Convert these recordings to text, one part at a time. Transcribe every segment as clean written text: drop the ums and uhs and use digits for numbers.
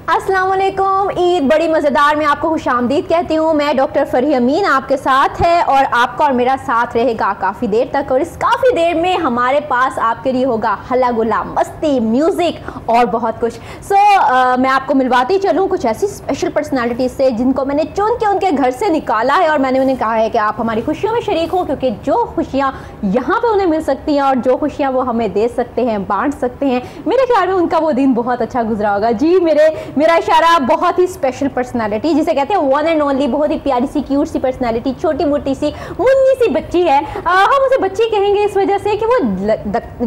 अस्सलाम वालेकुम। ईद बड़ी मज़ेदार में आपको खुशामदीद कहती हूँ। मैं डॉक्टर फरही अमीन आपके साथ है और आपका और मेरा साथ रहेगा काफ़ी देर तक, और इस काफ़ी देर में हमारे पास आपके लिए होगा हल्ला गुल्ला, मस्ती, म्यूज़िक और बहुत कुछ। मैं आपको मिलवाती चलूँ कुछ ऐसी स्पेशल पर्सनालिटी से जिनको मैंने चुन के उनके घर से निकाला है और मैंने उन्हें कहा है कि आप हमारी खुशियों में शरीक हो, क्योंकि जो खुशियाँ यहाँ पर उन्हें मिल सकती हैं और जो खुशियाँ वो हमें दे सकते हैं, बांट सकते हैं, मेरे ख्याल में उनका वो दिन बहुत अच्छा गुजरा होगा। जी मेरा इशारा बहुत ही स्पेशल पर्सनालिटी, जिसे कहते हैं वन एंड ओनली, बहुत ही प्यारी सी क्यूट सी पर्सनालिटी, छोटी मोटी सी मुन्नी सी बच्ची है। हम उसे बच्ची कहेंगे इस वजह से कि वो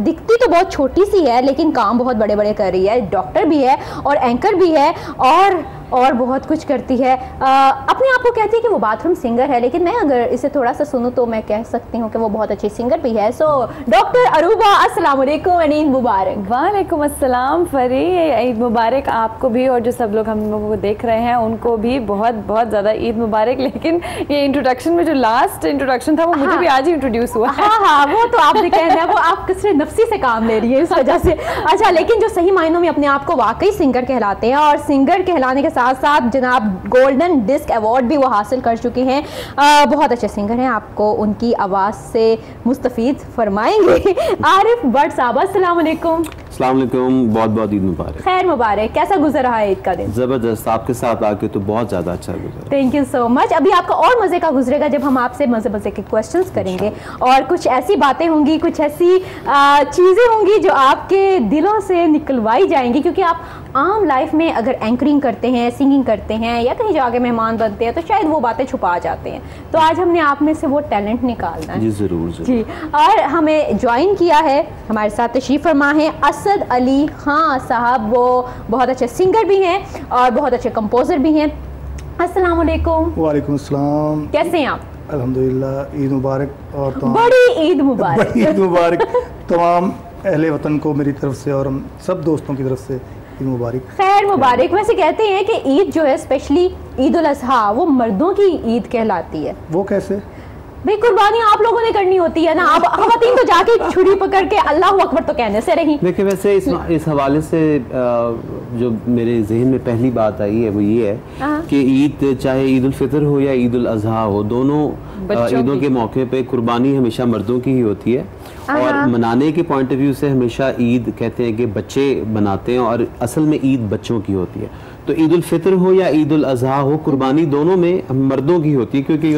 दिखती तो बहुत छोटी सी है लेकिन काम बहुत बड़े बड़े कर रही है। डॉक्टर भी है और एंकर भी है और बहुत कुछ करती है। अपने आप को कहती है कि वो बाथरूम सिंगर है, लेकिन मैं अगर इसे थोड़ा सा सुनूं तो मैं कह सकती हूँ कि वो बहुत अच्छी सिंगर भी है। सो डॉक्टर अरूबा, अस्सलाम वालेकुम, ईद मुबारक। वालेकुम अस्सलाम फरी, ईद मुबारक आपको भी और जो सब लोग हम लोगों को देख रहे हैं उनको भी बहुत बहुत ज़्यादा ईद मुबारक। लेकिन ये इंट्रोडक्शन में जो लास्ट इंट्रोडक्शन था वो मुझे भी आज ही इंट्रोड्यूस हुआ। हाँ, वो तो आपने कहना है, वो आप किसी नफसी से काम ले रही है इस वजह से। अच्छा, लेकिन जो सही मायनों में अपने आप को वाकई सिंगर कहलाते हैं और सिंगर कहलाने के साथ साथ जनाब गोल्डन डिस्क अवार्ड भी वो हासिल कर चुके हैं। बहुत अच्छे सिंगर हैं, आपको उनकी आवाज़ से मुस्तफीद फरमाएंगे। आरिफ भट्ट साहब, अस्सलाम वालेकुम। अस्सलाम वालेकुम, बहुत बहुत ईद मुबारक। खैर मुबारक। कैसा गुजर रहा है ईद का दिन? ज़बरदस्त, आपके साथ आके तो बहुत ज़्यादा अच्छा गुजरा। Thank you so much. अभी आपका और मज़े का गुजरेगा जब हम आपसे मज़े मज़े के क्वेश्चंस करेंगे और कुछ ऐसी बातें होंगी, कुछ ऐसी चीज़ें होंगी जो आपके दिलों से निकलवाई जाएंगी, क्योंकि आप आम लाइफ में अगर एंकरिंग करते हैं, सिंगिंग करते हैं या कहीं जाके मेहमान बनते हैं तो शायद वो बातें छुपा जाते हैं। तो आज हमने आप में से वो टैलेंट निकालना है। जी ज़रूर जी। और हमें ज्वाइन किया है, हमारे साथ तशरीफ़ फरमा है असद अली खां साहब। वो बहुत अच्छे सिंगर भी हैं और बहुत अच्छे कंपोज़र भी हैं। अस्सलाम वालेकुम। वालेकुम अस्सलाम। कैसे हैं आप? अल्हम्दुलिल्लाह, ईद मुबारक। और बड़ी ईद मुबारक। बड़ी ईद मुबारक तमाम अहले वतन को मेरी तरफ से और हम सब दोस्तों की तरफ से ईद मुबारक। खैर मुबारक। वैसे कहते हैं कि ईद जो है स्पेशली ईद उल अज़हा वो मर्दों की ईद कहलाती है। वो कैसे? भाई कुर्बानी आप लोगों ने करनी होती है ना, आप ख़वातीन तो जाके छुरी पकड़ के अल्लाहु अकबर तो कहने से रही। देखिए, वैसे इस हवाले से जो मेरे जहन में पहली बात आई है वो ये है कि ईद, चाहे ईद उल फितर हो या ईद उल अज़हा हो, दोनों ईदों के मौके पे कुर्बानी हमेशा मर्दों की ही होती है। और मनाने के पॉइंट ऑफ व्यू से हमेशा ईद कहते हैं कि बच्चे बनाते हैं और असल में ईद बच्चों की होती है। तो ईद उल फितर हो या ईद उल अज़हा हो, कुर्बानी दोनों में मर्दों की होती है, क्योंकि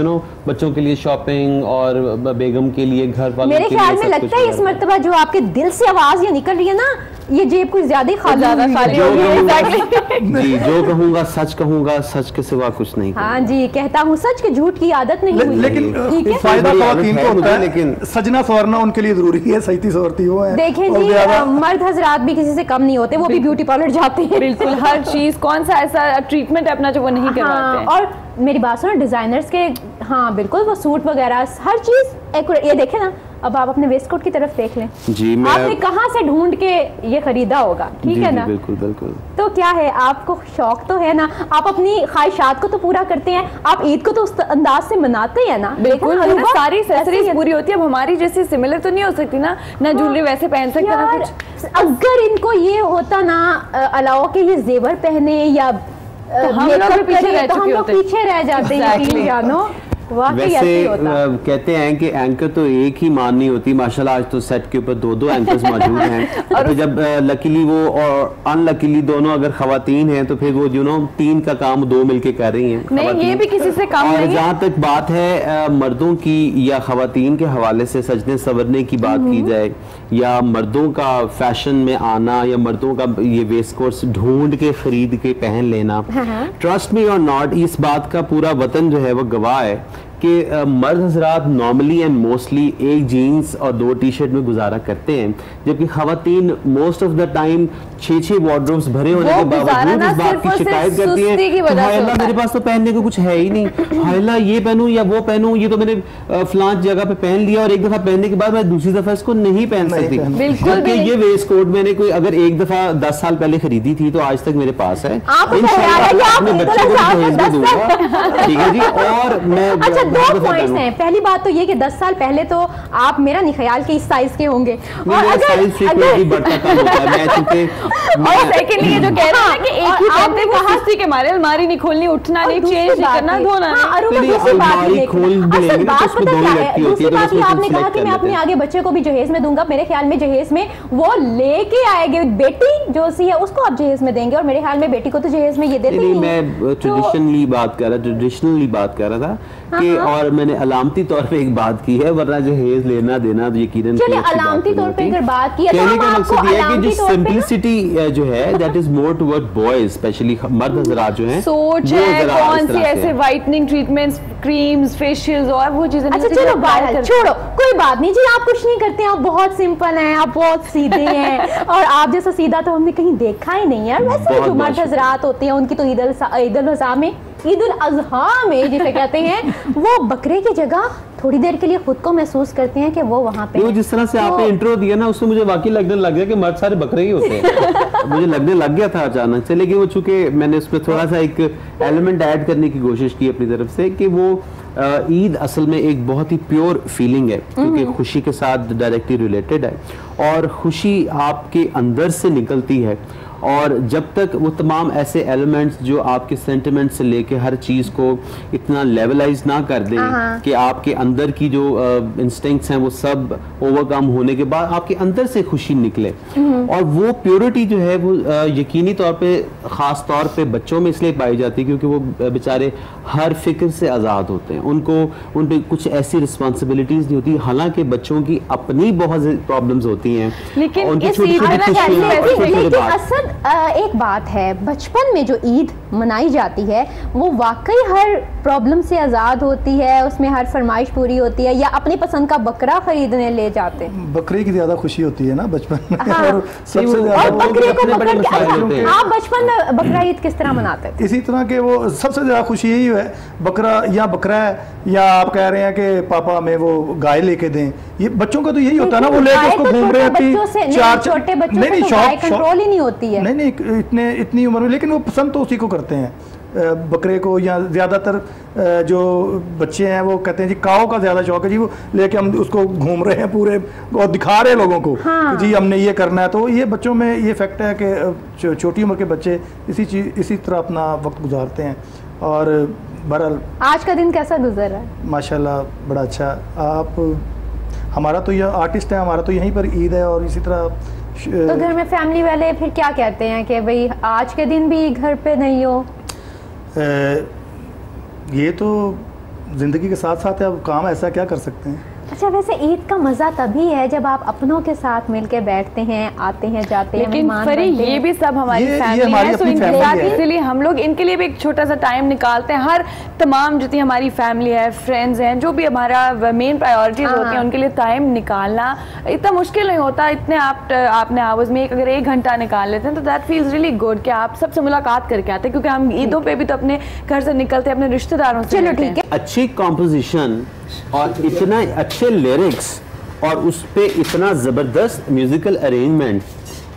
बच्चों के लिए शॉपिंग और बेगम के लिए, घर वालों के लिए। मेरे ख्याल में लगता है इस मर्तबा जो आपके दिल से आवाज़ ये निकल रही है ना, ये जेब कुछ ज्यादा खाली हो गई है। जी, जो कहूँगा सच कहूँगा, सच के सिवा कुछ नहीं। हाँ जी, कहता हूँ सच के झूठ की आदत नहीं हुई। लेकिन फायदा ख़वातीन को होता है, लेकिन सजना सवरना उनके लिए जरूरी है। सही सवरती वो है। देखें जी, मर्द हजरात भी किसी से कम नहीं होते, वो भी ब्यूटी पार्लर जाते हैं। बिल्कुल, हर चीज, कौन सा ऐसा ट्रीटमेंट है अपना जो वो नहीं करवाते हैं। और मेरी बात सुनो, डिजाइनर्स के, हाँ बिल्कुल, वो सूट वगैरह हर चीज। ये देखें ना, अब आप अपने वेस्ट कोट की तरफ देख लें जी, आपने कहाँ से ढूंढ के ये खरीदा होगा, ठीक है ना? बिल्कुल बिल्कुल। तो क्या है, आपको शौक तो है ना, आप अपनी ख्वाहिशात को तो पूरा करते हैं, आप ईद को तो उस अंदाज से मनाते हैं ना? बिल्कुल, सारी एक्सेसरीज पूरी होती है। अब हमारी जैसी सिमिलर तो नहीं हो सकती ना ज्वेलरी वैसे पहन सकते ना कुछ। अगर इनको ये होता ना अलाउ के ये जेवर पहने या हम लोग पीछे रह जाते हैं, जानो। वैसे कहते हैं कि एंकर तो एक ही मान नहीं होती। माशाल्लाह आज तो सेट के ऊपर दो एंकर्स मौजूद हैं और जब लकीली वो और अनलकीली दोनों अगर खवातीन हैं तो फिर वो तीन का काम दो मिलके कर रही हैं। नहीं, ये भी किसी से कम नहीं है। जहाँ तक बात है मर्दों की या खवातीन के हवाले से सजने संवरने की बात की जाए या मर्दों का फैशन में आना या मर्दों का ये वेस्ट कोट्स ढूंढ के खरीद के पहन लेना, ट्रस्ट मी और नॉट, इस बात का पूरा वतन जो है वो गवाह है कि मर्द हजरात नॉर्मली एंड मोस्टली एक जीन्स और दो टी शर्ट में गुजारा करते हैं, जबकि खवातीन most of the time 6 wardrobes भरे होने के बावजूद इस बात की शिकायत करती हैं कि हाय अल्लाह मेरे पास तो पहनने को कुछ है ही नहीं, हाय अल्लाह ये पहनूं या वो पहनूं, ये तो मैंने फलां जगह पे पहन लिया और एक दफा पहनने के बाद मैं दूसरी दफा इसको नहीं पहन सकती। जबकि ये वेस्ट कोट मैंने कोई अगर एक दफा 10 साल पहले खरीदी थी तो आज तक मेरे पास है। इंशाल्लाह अपने बच्चों को दहेज भी दूंगा, ठीक है जी। और मैं दो पॉइंट्स हैं। पहली बात तो ये कि 10 साल पहले तो आप मेरा नहीं ख्याल कि इस साइज के होंगे, और सेकंडली ये जो कह रहे हैं कि एक ही कहते हैं कुर्सी के मारे अलमारी नहीं खोलनी, उठना नहीं, चेंज नहीं करना, धोना नहीं। दूसरी बात ये आपने कहा कि मैं अपने आगे बच्चे को भी जहेज में दूंगा। मेरे ख्याल में जहेज में वो लेके आएंगे, बेटी जो सी है उसको आप जहेज में देंगे, और मेरे ख्याल में बेटी को तो जहेज में ये देते नहीं। मैं ट्रेडिशनली बात कर रहा था कि, और मैंने अलामती तौर पे एक बात की है, वरना जहेज लेना देना तो यकीनन चलिए अलामती तौर पे अगर बात की, कहने का मकसद ये है कि जो सिंपलिसिटी जो है that is more toward boys, specially मर्द हजरात जो हैं, सोच है कौन सी ऐसे वाइटनिंग ट्रीटमेंट्स, क्रीम्स, फेशियल्स और वो चीजें। अच्छा चलो बाहर छोड़ो, कोई बात नहीं जी, आप कुछ नहीं करते हैं, आप बहुत सिंपल हैं, आप बहुत सीधे हैं, और आप जैसा सीधा तो हमने कहीं देखा ही नहीं है। वैसे जो मर्द हजरात होते हैं उनकी तो ईद उल अज़हा में जिसे कहते हैं, वो बकरे की जगह थोड़ी देर के लिए खुद को महसूस करते हैं कि वो वहाँ पे है। जिस तरह से आपने इंट्रो दिया ना, उसमें मुझे वाकई लगने लग गया कि मर्द सारे बकरे ही होते हैं। मुझे लगने लग गया था अचानक से, लेकिन वो चूंकि मैंने उसमें थोड़ा सा एक एलिमेंट ऐड करने की कोशिश की अपनी तरफ से कि वो ईद असल में एक बहुत ही प्योर फीलिंग है, क्योंकि खुशी के साथ डायरेक्टली रिलेटेड है, और खुशी आपके अंदर से निकलती है। और जब तक वो तमाम ऐसे एलिमेंट्स जो आपके सेंटिमेंट से लेके हर चीज़ को इतना लेवलाइज ना कर दें कि आपके अंदर की जो इंस्टिंक्ट्स हैं वो सब ओवरकम होने के बाद आपके अंदर से खुशी निकले, और वो प्योरिटी जो है वो यकीनी तौर पे ख़ास तौर पे बच्चों में इसलिए पाई जाती है क्योंकि वो बेचारे हर फिक्र से आज़ाद होते हैं, उनको उन पर कुछ ऐसी रिस्पॉन्सिबिलिटीज़ नहीं होती। हालांकि बच्चों की अपनी बहुत प्रॉब्लम्स होती हैं, लेकिन उनकी एक बात है, बचपन में जो ईद मनाई जाती है वो वाकई हर प्रॉब्लम से आज़ाद होती है, उसमें हर फरमाइश पूरी होती है, या अपनी पसंद का बकरा खरीदने ले जाते हैं। बकरे की ज्यादा खुशी होती है ना बचपन में। हाँ। और सबसे ज्यादा बकरे को आप बचपन में बकरा ईद किस तरह मनाते हैं? इसी तरह के वो सबसे ज्यादा खुशी यही है, बकरा या बकरा है, या आप कह रहे हैं कि पापा हमें वो गाय लेके दें, ये बच्चों का तो यही होता है ना, वो लेके उसको घूम रहे हैं। चार छोटे बच्चों से गाय कंट्रोल ही नहीं होती है। नहीं इतनी उम्र में, लेकिन वो पसंद तो उसी को करते हैं, बकरे को, या ज़्यादातर जो बच्चे हैं वो कहते हैं जी काओ का ज़्यादा शौक है जी, वो लेके हम उसको घूम रहे हैं पूरे और दिखा रहे हैं लोगों को। हाँ। जी हमने ये करना है, तो ये बच्चों में ये फैक्ट है कि छोटी उम्र के बच्चे इसी तरह अपना वक्त गुजारते हैं। और बहरहाल आज का दिन कैसा गुजर रहा है? माशाल्लाह बड़ा अच्छा। आप हमारा तो यह आर्टिस्ट है, हमारा तो यहीं पर ईद है, और इसी तरह तो घर में फैमिली वाले फिर क्या कहते हैं कि भाई आज के दिन भी घर पे नहीं हो? ये तो ज़िंदगी के साथ साथ है, अब काम ऐसा क्या कर सकते हैं। अच्छा वैसे ईद का मजा तभी है जब आप अपनों के साथ मिलके बैठते हैं, आते हैं जाते हैं। लेकिन फरी ये भी सब हमारी फैमिली है, तो इनके साथ इसलिए हम लोग इनके लिए भी एक छोटा सा टाइम निकालते हैं। हर तमाम जितनी हमारी फैमिली है, फ्रेंड्स हैं, जो भी हमारा मेन प्रायोरिटीज होती हैं, उनके लिए टाइम निकालना इतना मुश्किल नहीं होता। इतने आपने आवर्स में अगर 1 घंटा निकाल लेते हैं तो दैट फील्स रियली गुड कि आप सबसे मुलाकात करके आते हैं, क्योंकि हम ईदों पे भी तो अपने घर से निकलते हैं, अपने रिश्तेदारों से। चलो ठीक है, अच्छी कॉम्पोजिशन और इतना अच्छे लिरिक्स और उस पे इतना जबरदस्त म्यूजिकल अरेंजमेंट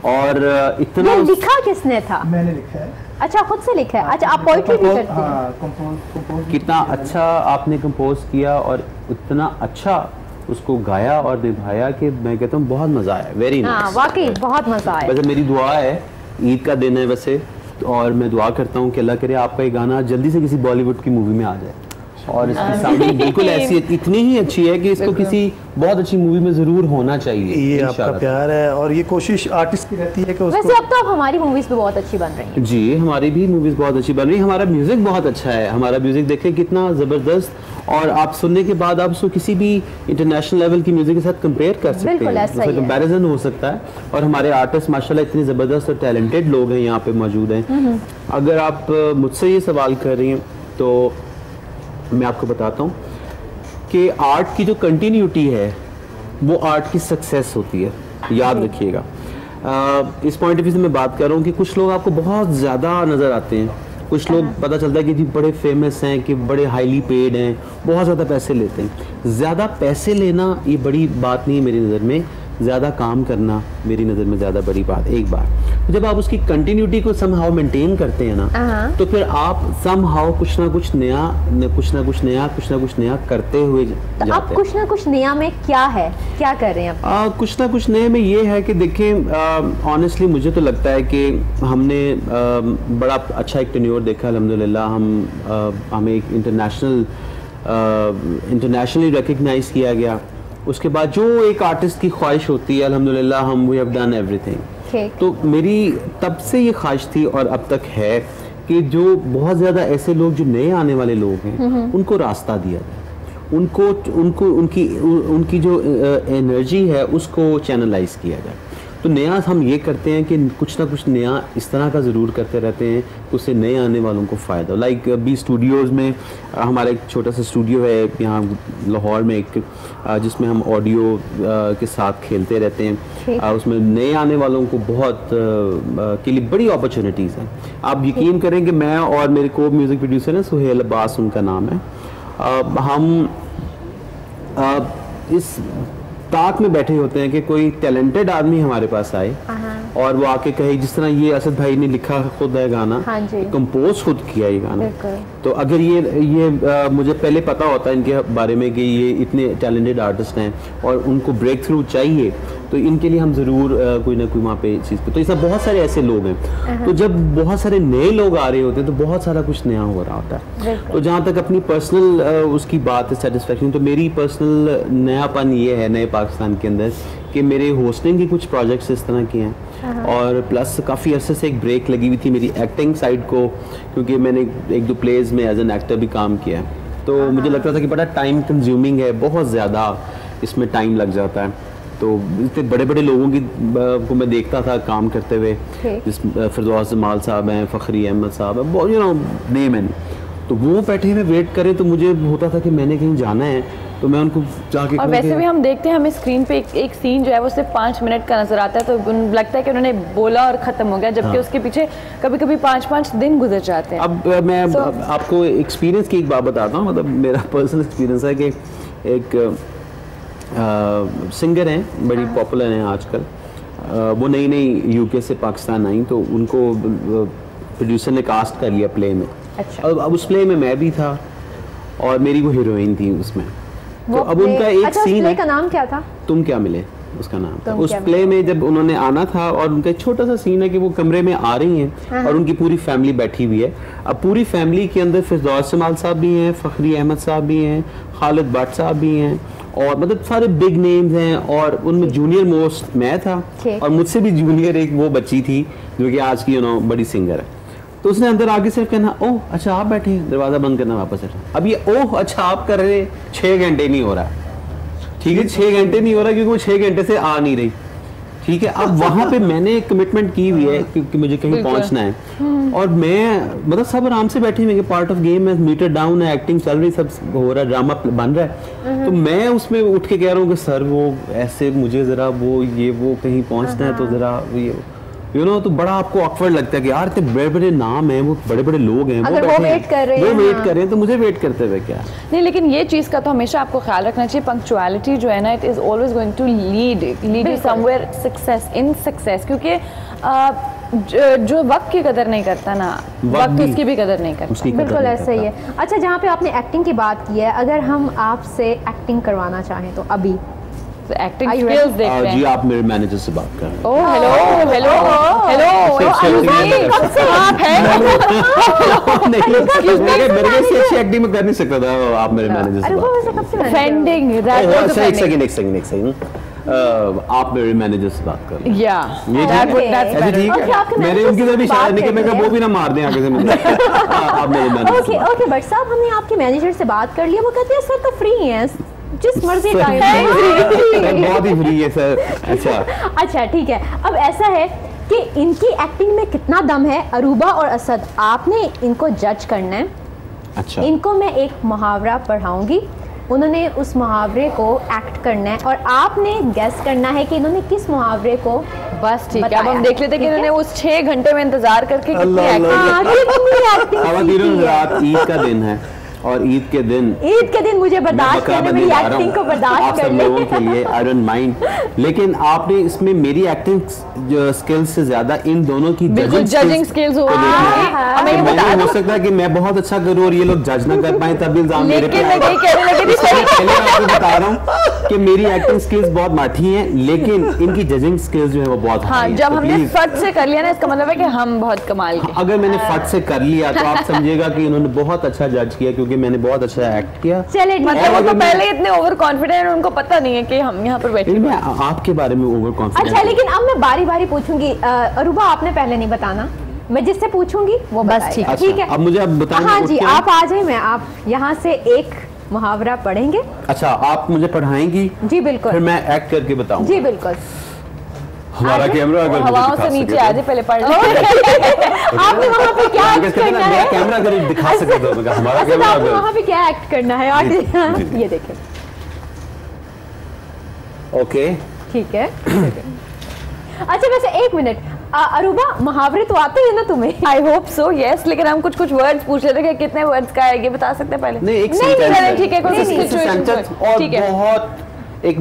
और इतना लिखा किसने था? मैंने लिखा है। अच्छा खुद से लिखा है? अच्छा आप पोइट्री भी करते हैं? हाँ, कितना अच्छा आपने कंपोज किया और इतना अच्छा उसको गाया और निभाया कि मैं कहता हूँ बहुत मजा आया। वेरी नाइस, वाकई बहुत मजा आया। वैसे मेरी दुआ है, ईद का दिन है वैसे, और मैं दुआ करता हूँ कि अल्लाह करे आपका ये गाना जल्दी से किसी बॉलीवुड की मूवी में आ जाए, और इसकी साउंड बिल्कुल ऐसी इतनी ही अच्छी है कि इसको किसी बहुत अच्छी मूवी में जरूर होना चाहिए। ये आपका प्यार है और ये कोशिश आर्टिस्ट की रहती है कि उसको। वैसे अब तो हमारी मूवीज भी बहुत अच्छी बन रही हैं। जी हमारी भी मूवीज बहुत अच्छी बन रही है, हमारा म्यूजिक बहुत अच्छा है, हमारा म्यूजिक देखें कितना जबरदस्त, और आप सुनने के बाद आप उसको किसी भी इंटरनेशनल लेवल की म्यूजिक के साथ कंपेयर कर सकते हैं, उसका कंपैरिजन हो सकता है। और हमारे आर्टिस्ट माशाल्लाह इतने जबरदस्त और टैलेंटेड लोग हैं यहाँ पे मौजूद हैं। अगर आप मुझसे ये सवाल कर रही हैं तो मैं आपको बताता हूँ कि आर्ट की जो कंटिन्यूटी है वो आर्ट की सक्सेस होती है, याद रखिएगा। इस पॉइंट ऑफ व्यू से मैं बात कर रहा हूँ कि कुछ लोग आपको बहुत ज़्यादा नज़र आते हैं, कुछ लोग पता चलता है कि जी बड़े फेमस हैं, कि बड़े हाईली पेड हैं, बहुत ज़्यादा पैसे लेते हैं। ज़्यादा पैसे लेना ये बड़ी बात नहीं है मेरी नज़र में, ज़्यादा काम करना मेरी नज़र में ज़्यादा बड़ी बात। एक बार जब आप उसकी कंटिन्यूटी को समहाउ मेंटेन करते हैं ना, तो फिर आप समहाउ कुछ ना कुछ नया करते हुए तो जाते अब हैं। कुछ ना कुछ नया में क्या है, क्या कर रहे हैं अब? कुछ ना कुछ नए में ये है कि देखें, ऑनेस्टली मुझे तो लगता है कि हमने बड़ा अच्छा एक टेन्योर देखा अल्हम्दुलिल्लाह। हमें एक इंटरनेशनली रिकग्नाइज किया गया। उसके बाद जो एक आर्टिस्ट की ख्वाहिश होती है अल्हम्दुलिल्लाह हम वी हैव डन एवरीथिंग। तो मेरी तब से ये ख्वाहिश थी और अब तक है कि जो बहुत ज़्यादा ऐसे लोग जो नए आने वाले लोग हैं उनको रास्ता दिया जाए, उनको उनकी जो एनर्जी है उसको चैनलाइज किया जाए। तो नया हम ये करते हैं कि कुछ ना कुछ नया इस तरह का ज़रूर करते रहते हैं उससे नए आने वालों को फ़ायदा। लाइक बी स्टूडियोज़ में हमारा एक छोटा सा स्टूडियो है यहाँ लाहौर में एक, जिसमें हम ऑडियो के साथ खेलते रहते हैं। उसमें नए आने वालों को बहुत के लिए बड़ी अपॉर्चुनिटीज़ हैं। आप यकीन करें कि मैं और मेरे को म्यूज़िक प्रोड्यूसर हैं सुहेल अब्बास उनका नाम है, हम इस ताक में बैठे होते हैं कि कोई टैलेंटेड आदमी हमारे पास आए और वो आके कहे, जिस तरह ये असद भाई ने लिखा खुद है गाना, कंपोज खुद किया ये गाना। तो अगर ये मुझे पहले पता होता है इनके बारे में कि ये इतने टैलेंटेड आर्टिस्ट हैं और उनको ब्रेक थ्रू चाहिए, तो इनके लिए हम ज़रूर कोई ना कोई वहाँ पे चीज़ पे, तो ऐसा बहुत सारे ऐसे लोग हैं। तो जब बहुत सारे नए लोग आ रहे होते हैं तो बहुत सारा कुछ नया हो रहा होता है। तो जहाँ तक अपनी पर्सनल उसकी बात है सेटिस्फेक्शन, तो मेरी पर्सनल नयापन ये है नए पाकिस्तान के अंदर कि मेरे होस्टिंग के कुछ प्रोजेक्ट्स इस तरह के हैं और प्लस काफ़ी अरसे से एक ब्रेक लगी हुई थी मेरी एक्टिंग साइड को, क्योंकि मैंने एक दो प्लेज में एज एन एक्टर भी काम किया है। तो मुझे लगता था कि बड़ा टाइम कंज्यूमिंग है, बहुत ज़्यादा इसमें टाइम लग जाता है। तो इतने बड़े बड़े लोगों की को मैं देखता था काम करते हुए, जिस फिरदौस जमाल साहब हैं, फ़खरी अहमद साहब हैं, बहुत नेम है। तो वो बैठे हुए वेट करें तो मुझे होता था कि मैंने कहीं जाना है तो मैं उनको जाके, और वैसे भी हम देखते हैं हमें स्क्रीन पे एक सीन जो है वो सिर्फ 5 मिनट का नजर आता है, तो लगता है कि उन्होंने बोला और ख़त्म हो गया, जबकि उसके पीछे कभी कभी 5-5 दिन गुजर जाते हैं। अब मैं आपको एक्सपीरियंस की एक बात बताता हूँ, मतलब मेरा पर्सनल एक्सपीरियंस है कि एक सिंगर हैं, बड़ी पॉपुलर हैं आजकल, वो नई यूके से पाकिस्तान आई, तो उनको प्रोड्यूसर ने कास्ट कर लिया प्ले में। अच्छा। अब उस प्ले में मैं भी था और मेरी वो हीरोइन थी उसमें। तो अब उनका एक सीन है, का नाम क्या था? तुम क्या मिले उसका नाम था। उस प्ले में जब उन्होंने आना था और उनका एक छोटा सा सीन है कि वो कमरे में आ रही हैं और उनकी पूरी फैमिली बैठी हुई है। अब पूरी फैमिली के अंदर फिरदौस जमाल साहब भी हैं, फ़खरी अहमद साहब भी हैं, खालिद भट्ट साहब भी हैं और मतलब सारे बिग नेम्स हैं और उनमें जूनियर मोस्ट मैं था और मुझसे भी जूनियर एक वो बच्ची थी जो कि आज की बड़ी सिंगर है। तो उसने अंदर आगे सिर्फ कहना ओह अच्छा आप बैठे हैं, दरवाज़ा बंद करना वापस है। अब ये ओह अच्छा आप कर रहे 6 घंटे नहीं हो रहा, ठीक है 6 घंटे नहीं हो रहा क्योंकि वो 6 घंटे से आ नहीं रही, ठीक है। अब वहाँ पे मैंने कमिटमेंट की हुई है कि मुझे कहीं पहुँचना है और मैं मतलब सब आराम से बैठे हुए, पार्ट ऑफ गेम है, मीटर डाउन है, एक्टिंग चल रही, सब हो रहा है, ड्रामा बन रहा है। तो मैं उसमें उठ के कह रहा हूँ कि सर वो ऐसे मुझे ज़रा वो कहीं पहुँचना है तो ज़रा ये तो बड़ा आपको ऑकवर्ड लगता है कि यार इतने बड़े बड़े नाम हैं, वो बड़े बड़े लोग हैं, अगर वो वेट कर रहे हैं, वो वेट कर रहे हैं तो मुझे वेट करते हुए क्या नहीं। लेकिन ये चीज़ का तो हमेशा आपको ख्याल रखना चाहिए, पंक्चुअलिटी जो है ना, it is always going to lead you somewhere success, क्योंकि जो वक्त की कदर नहीं करता ना, वक्त उसकी भी कदर नहीं करता। बिल्कुल ऐसा ही है। अच्छा, जहाँ पे आपने एक्टिंग की बात की है, अगर हम आपसे एक्टिंग करवाना चाहें तो अभी एक्टिंग स्किल्स देख रहे हैं जी, आप मेरे मैनेजर से बात कर रहे हैं। ओह हेलो आप हैं मेरे से अच्छी एक्टिंग में कर नहीं सकता था, आप मेरे मैनेजर से बात कर रहे हैं। एक सेकंड आप मेरे मैनेजर से बात कर रहे हैं, ठीक है। मैंने उनकी तरफ इशारा नहीं किया, मैं कहा वो भी ना मार दें आगे से मुझे। आप मेरे मैनेजर से ओके भट्ट साहब, हमने आपके मैनेजर से बात कर लिया, वो कहते हैं सर तो फ्री हैं, जिस मर्जी टाइम बहुत ही फ्री है सर। अच्छा ठीक है। अब ऐसा है कि इनकी एक्टिंग में कितना दम है, अरूबा और असद, आपने इनको जज करना है। अच्छा, इनको मैं एक मुहावरा पढ़ाऊंगी, उन्होंने उस मुहावरे को एक्ट करना है और आपने गेस करना है कि इन्होंने किस मुहावरे को। बस ठीक है, अब हम देख लेते हैं कि इन्होंने उस 6 घंटे में इंतजार करके कितनी एक्टिंग। ईद का दिन है और ईद के दिन मुझे बर्दाश्त करने, मेरी एक्टिंग को बर्दाश्त कर लोगों के लिए आई डोंट माइंड, लेकिन आपने इसमें मेरी एक्टिंग स्किल्स से ज्यादा इन दोनों की जजिंग स्किल्स हो सकता है कि मैं बहुत अच्छा करूं और ये लोग जज ना कर पाए, तब इल्जाम मेरे पे आएगा। आपको बता रहा हूं कि मेरी एक्टिंग स्किल्स बहुत माठी हैं, लेकिन इनकी जजिंग स्किल्स जो है वो बहुत हाँ, जब हमने फट से कर लिया ना, इसका मतलब है कि हम बहुत कमाल के। अगर मैंने फट से कर लिया तो आप समझिएगा कि इन्होंने बहुत अच्छा जज किया, क्योंकि मैंने बहुत अच्छा एक्ट किया। चलिए, मतलब वो तो पहले इतने ओवर कॉन्फिडेंट, उनको पता नहीं है कि हम यहाँ पर बैठे। मैं आपके बारे में ओवर कॉन्फिडेंट। अच्छा, लेकिन अब मैं बारी बारी पूछूंगी। अरूबा, आपने पहले नहीं बताना, मैं जिससे पूछूंगी वो बस ठीक है। ठीक है, अब मुझे अब बताएं। हाँ जी, आप आ जाए, मैं आप यहाँ से एक मुहावरा पढ़ेंगे। अच्छा, आप मुझे पढ़ाएंगी? जी बिल्कुल। फिर मैं एक्ट करके बताऊं? जी बिल्कुल। हमारा कैमरा अगर हवाओं से नीचे आ जाए, पहले पढ़ लो। आपने वहाँ पे क्या एक्ट करना है? कैमरा अगर दिखा सके तो हमारा कैमरा आपने वहाँ पे क्या एक्ट करना है? ये देखें। ओके, ठीक है। अच्छा, वैसे एक मिनट, अरूबा, मुहावरे तो आते हैं ना तुम्हें? I hope so, yes. लेकिन हम कुछ वर्ड्स पूछ रहे थे कि कितने वर्ड्स का है, ये बता सकते हैं पहले? नहीं, एक सेंटेंस। ठीक है, कोई सेंटेंस और बहुत एक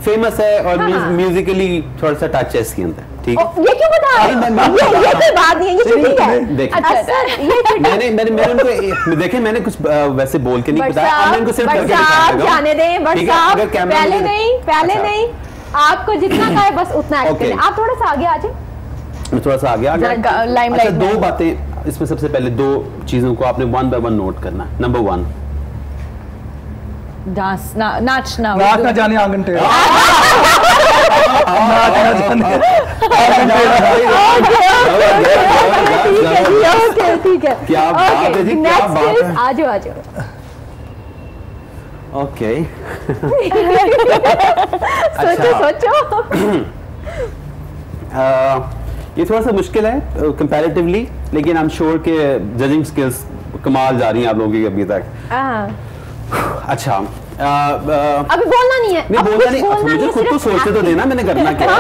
फेमस है और म्यूजिकली थोड़ा सा टच है इसके अंदर। ठीक है, ये क्यों बता रहे हैं? ये कोई बात नहीं है, ये ठीक है। देखिए, मैंने उनको देखे, मैंने कुछ वैसे बोल के नहीं बताया, मैंने उनको सिर्फ करके दिखाया। जाने दें, पहले नहीं, आपको जितना का है बस उतना एक्ट करें। आप थोड़ा सा आगे आ जाए। मैं थोड़ा सा आगे आ गया। अच्छा, दो बातें इसमें, सबसे पहले दो चीजों को आपने 1 by 1 नोट करना है। नंबर 1, नाचना ना जाने आंगन टेढ़ा। ठीक है, क्या बात है जी, क्या बात है। आ जाओ। ओके, सोचो। ये थोड़ा सा मुश्किल है कंपैरेटिवली, लेकिन आई एम श्योर के जजिंग स्किल्स कमाल जा रही हैं आप लोगों की अभी तक। अच्छा, अभी बोलना नहीं है। नहीं, बोलना नहीं, मुझे खुद को सोचते तो देना मैंने करना क्या है।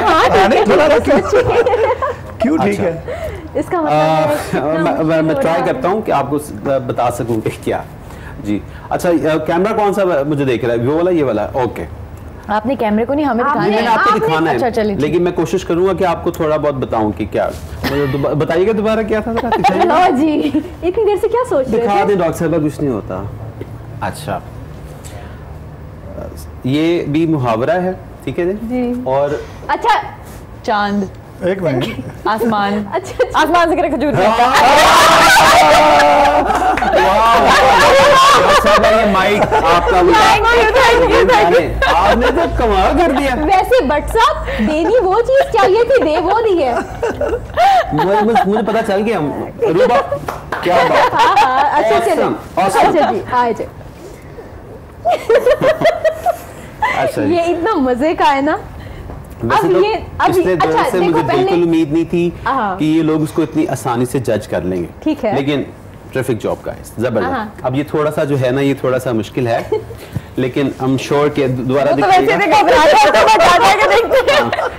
क्यों? ठीक है, इसका मतलब मैं ट्राई करता हूँ कि आपको बता सकूं कि क्या। जी, अच्छा, कैमरा कौन सा मुझे देख रहा है? वो वाला, ये वाला? ओके, आपने कैमरे को नहीं, हमें दिखाना है। मैंने आपको दिखाना है। अच्छा, चलिए, लेकिन मैं कोशिश करूंगा कि आपको थोड़ा बहुत बताऊं कि क्या। बताइएगा दोबारा क्या था? जी, इतनी देर से क्या सोच रहे थे? दिखा दे डॉक्टर साहब, कुछ नहीं होता। अच्छा, ये भी मुहावरा है, ठीक है जी। और अच्छा, चांद, एक मिनट, आसमान। अच्छा, आसमान से गिरे खजूर। ये माइक आपका, आपने तो कमाल कर दिया। वैसे बट साहब, देनी वो चीज चाहिए थी, दे वो दी है। मुझे पता चल गया। रूबा, क्या बात। अच्छा, चलो, अच्छा जी, आ जाए। अच्छा, ये इतना मजे का है ना। अब ये पिछले दौर से मुझे बिल्कुल उम्मीद नहीं थी कि ये लोग उसको इतनी आसानी से जज कर लेंगे। ठीक है, लेकिन ट्रैफिक जॉब का है जबरदस्त। अब ये थोड़ा सा जो है ना, ये थोड़ा सा मुश्किल है, लेकिन हम श्योर के दोबारा देखिएगा।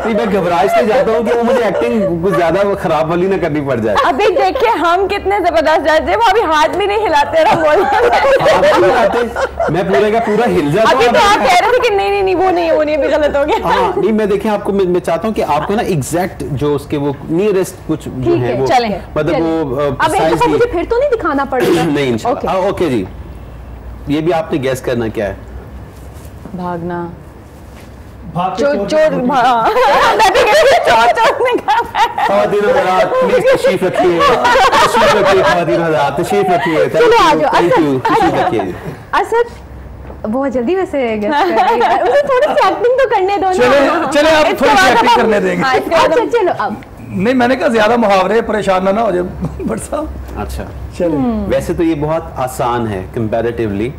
नहीं, मैं घबरा इसलिए जाता हूँ कि वो मुझे एक्टिंग कुछ ज्यादा खराब वाली ना करनी पड़ जाए। अभी देखिए हम कितने जबरदस्त जज हैं, वो अभी हाथ भी नहीं हिलाते रहा मैं पूरे का पूरा हिल जाता हूँ। अभी तो आप कह रहे थे कि नहीं वो नहीं अभी गलत हो गया। हाँ, नहीं, मैं देखिए आपको, मैं चाहता हूँ कि आपको ना एग्जैक्ट जो उसके वो नियरेस्ट कुछ जो है वो, मतलब वो अब एक दफा मुझे फिर तो नहीं दिखाना पड़ेगा? नहीं, इंशाल्लाह। ओके जी, ये भी आपने गेस करना क्या है? भागना, चोर ख़वातीन हज़रात, प्लीज तशरीफ रखिए, ख़वातीन हज़रात तशरीफ रखिए। थैंक यू, तशरीफ रखिए। असद बहुत जल्दी वैसे गेस कर रही है, उसे थोड़ी सी एक्टिंग तो करने दो ना। चले आप थोड़ी सी एक्टिंग करने देंगे। अच्छा, चलो अब। नहीं, मैंने कहा ज्यादा मुहावरे परेशान ना हो जाए बट साहब। अच्छा, चलो, वैसे तो ये बहुत आसान है कंपैरेटिवली।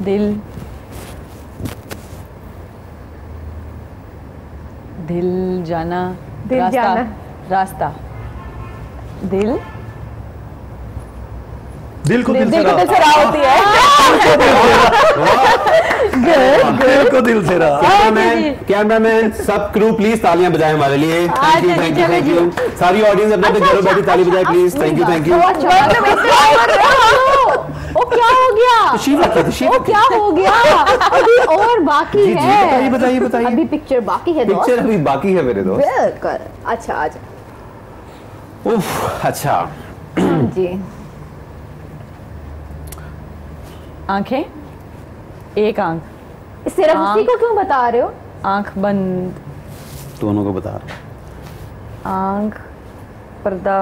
दिल जाना, रास्ता, दिल दिल को दिल से राह होती है। दिल को दिल से रहा। कैमरामैन सब क्रू प्लीज तालियां बजाएं हमारे लिए। Thank you thank you thank you. सारी ऑडियंस अपने अपने घरों बैठी ताली बजाए please. Thank you thank you. ओ क्या हो गया? ओ क्या हो गया? अभी और बाकी है। बताइए बताइए। अभी पिक्चर बाकी है दोस्त। पिक्चर अभी बाकी है मेरे दोस्त। बिल्कुल। अच्छा आजा। उफ अच्छा जी। आंखें, एक आंख, सिर्फ उसी को क्यों बता रहे हो? आंख बंद, दोनों को बता रहा। आंख, पर्दा,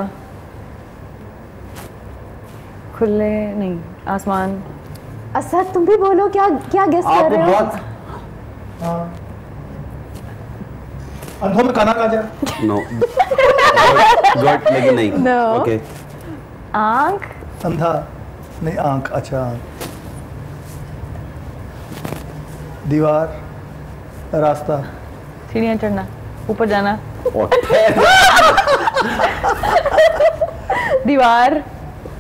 खुले नहीं, आसमान। असद तुम भी बोलो, क्या क्या गेस कर रहे हो? हाँ। अंधों में काना काजा। नो गुड लेकिन नहीं। No. ओके आंख, अंधा नहीं, आंख। अच्छा, दीवार, रास्ता, सीढ़ियाँ चढ़ना, ऊपर जाना, दीवार,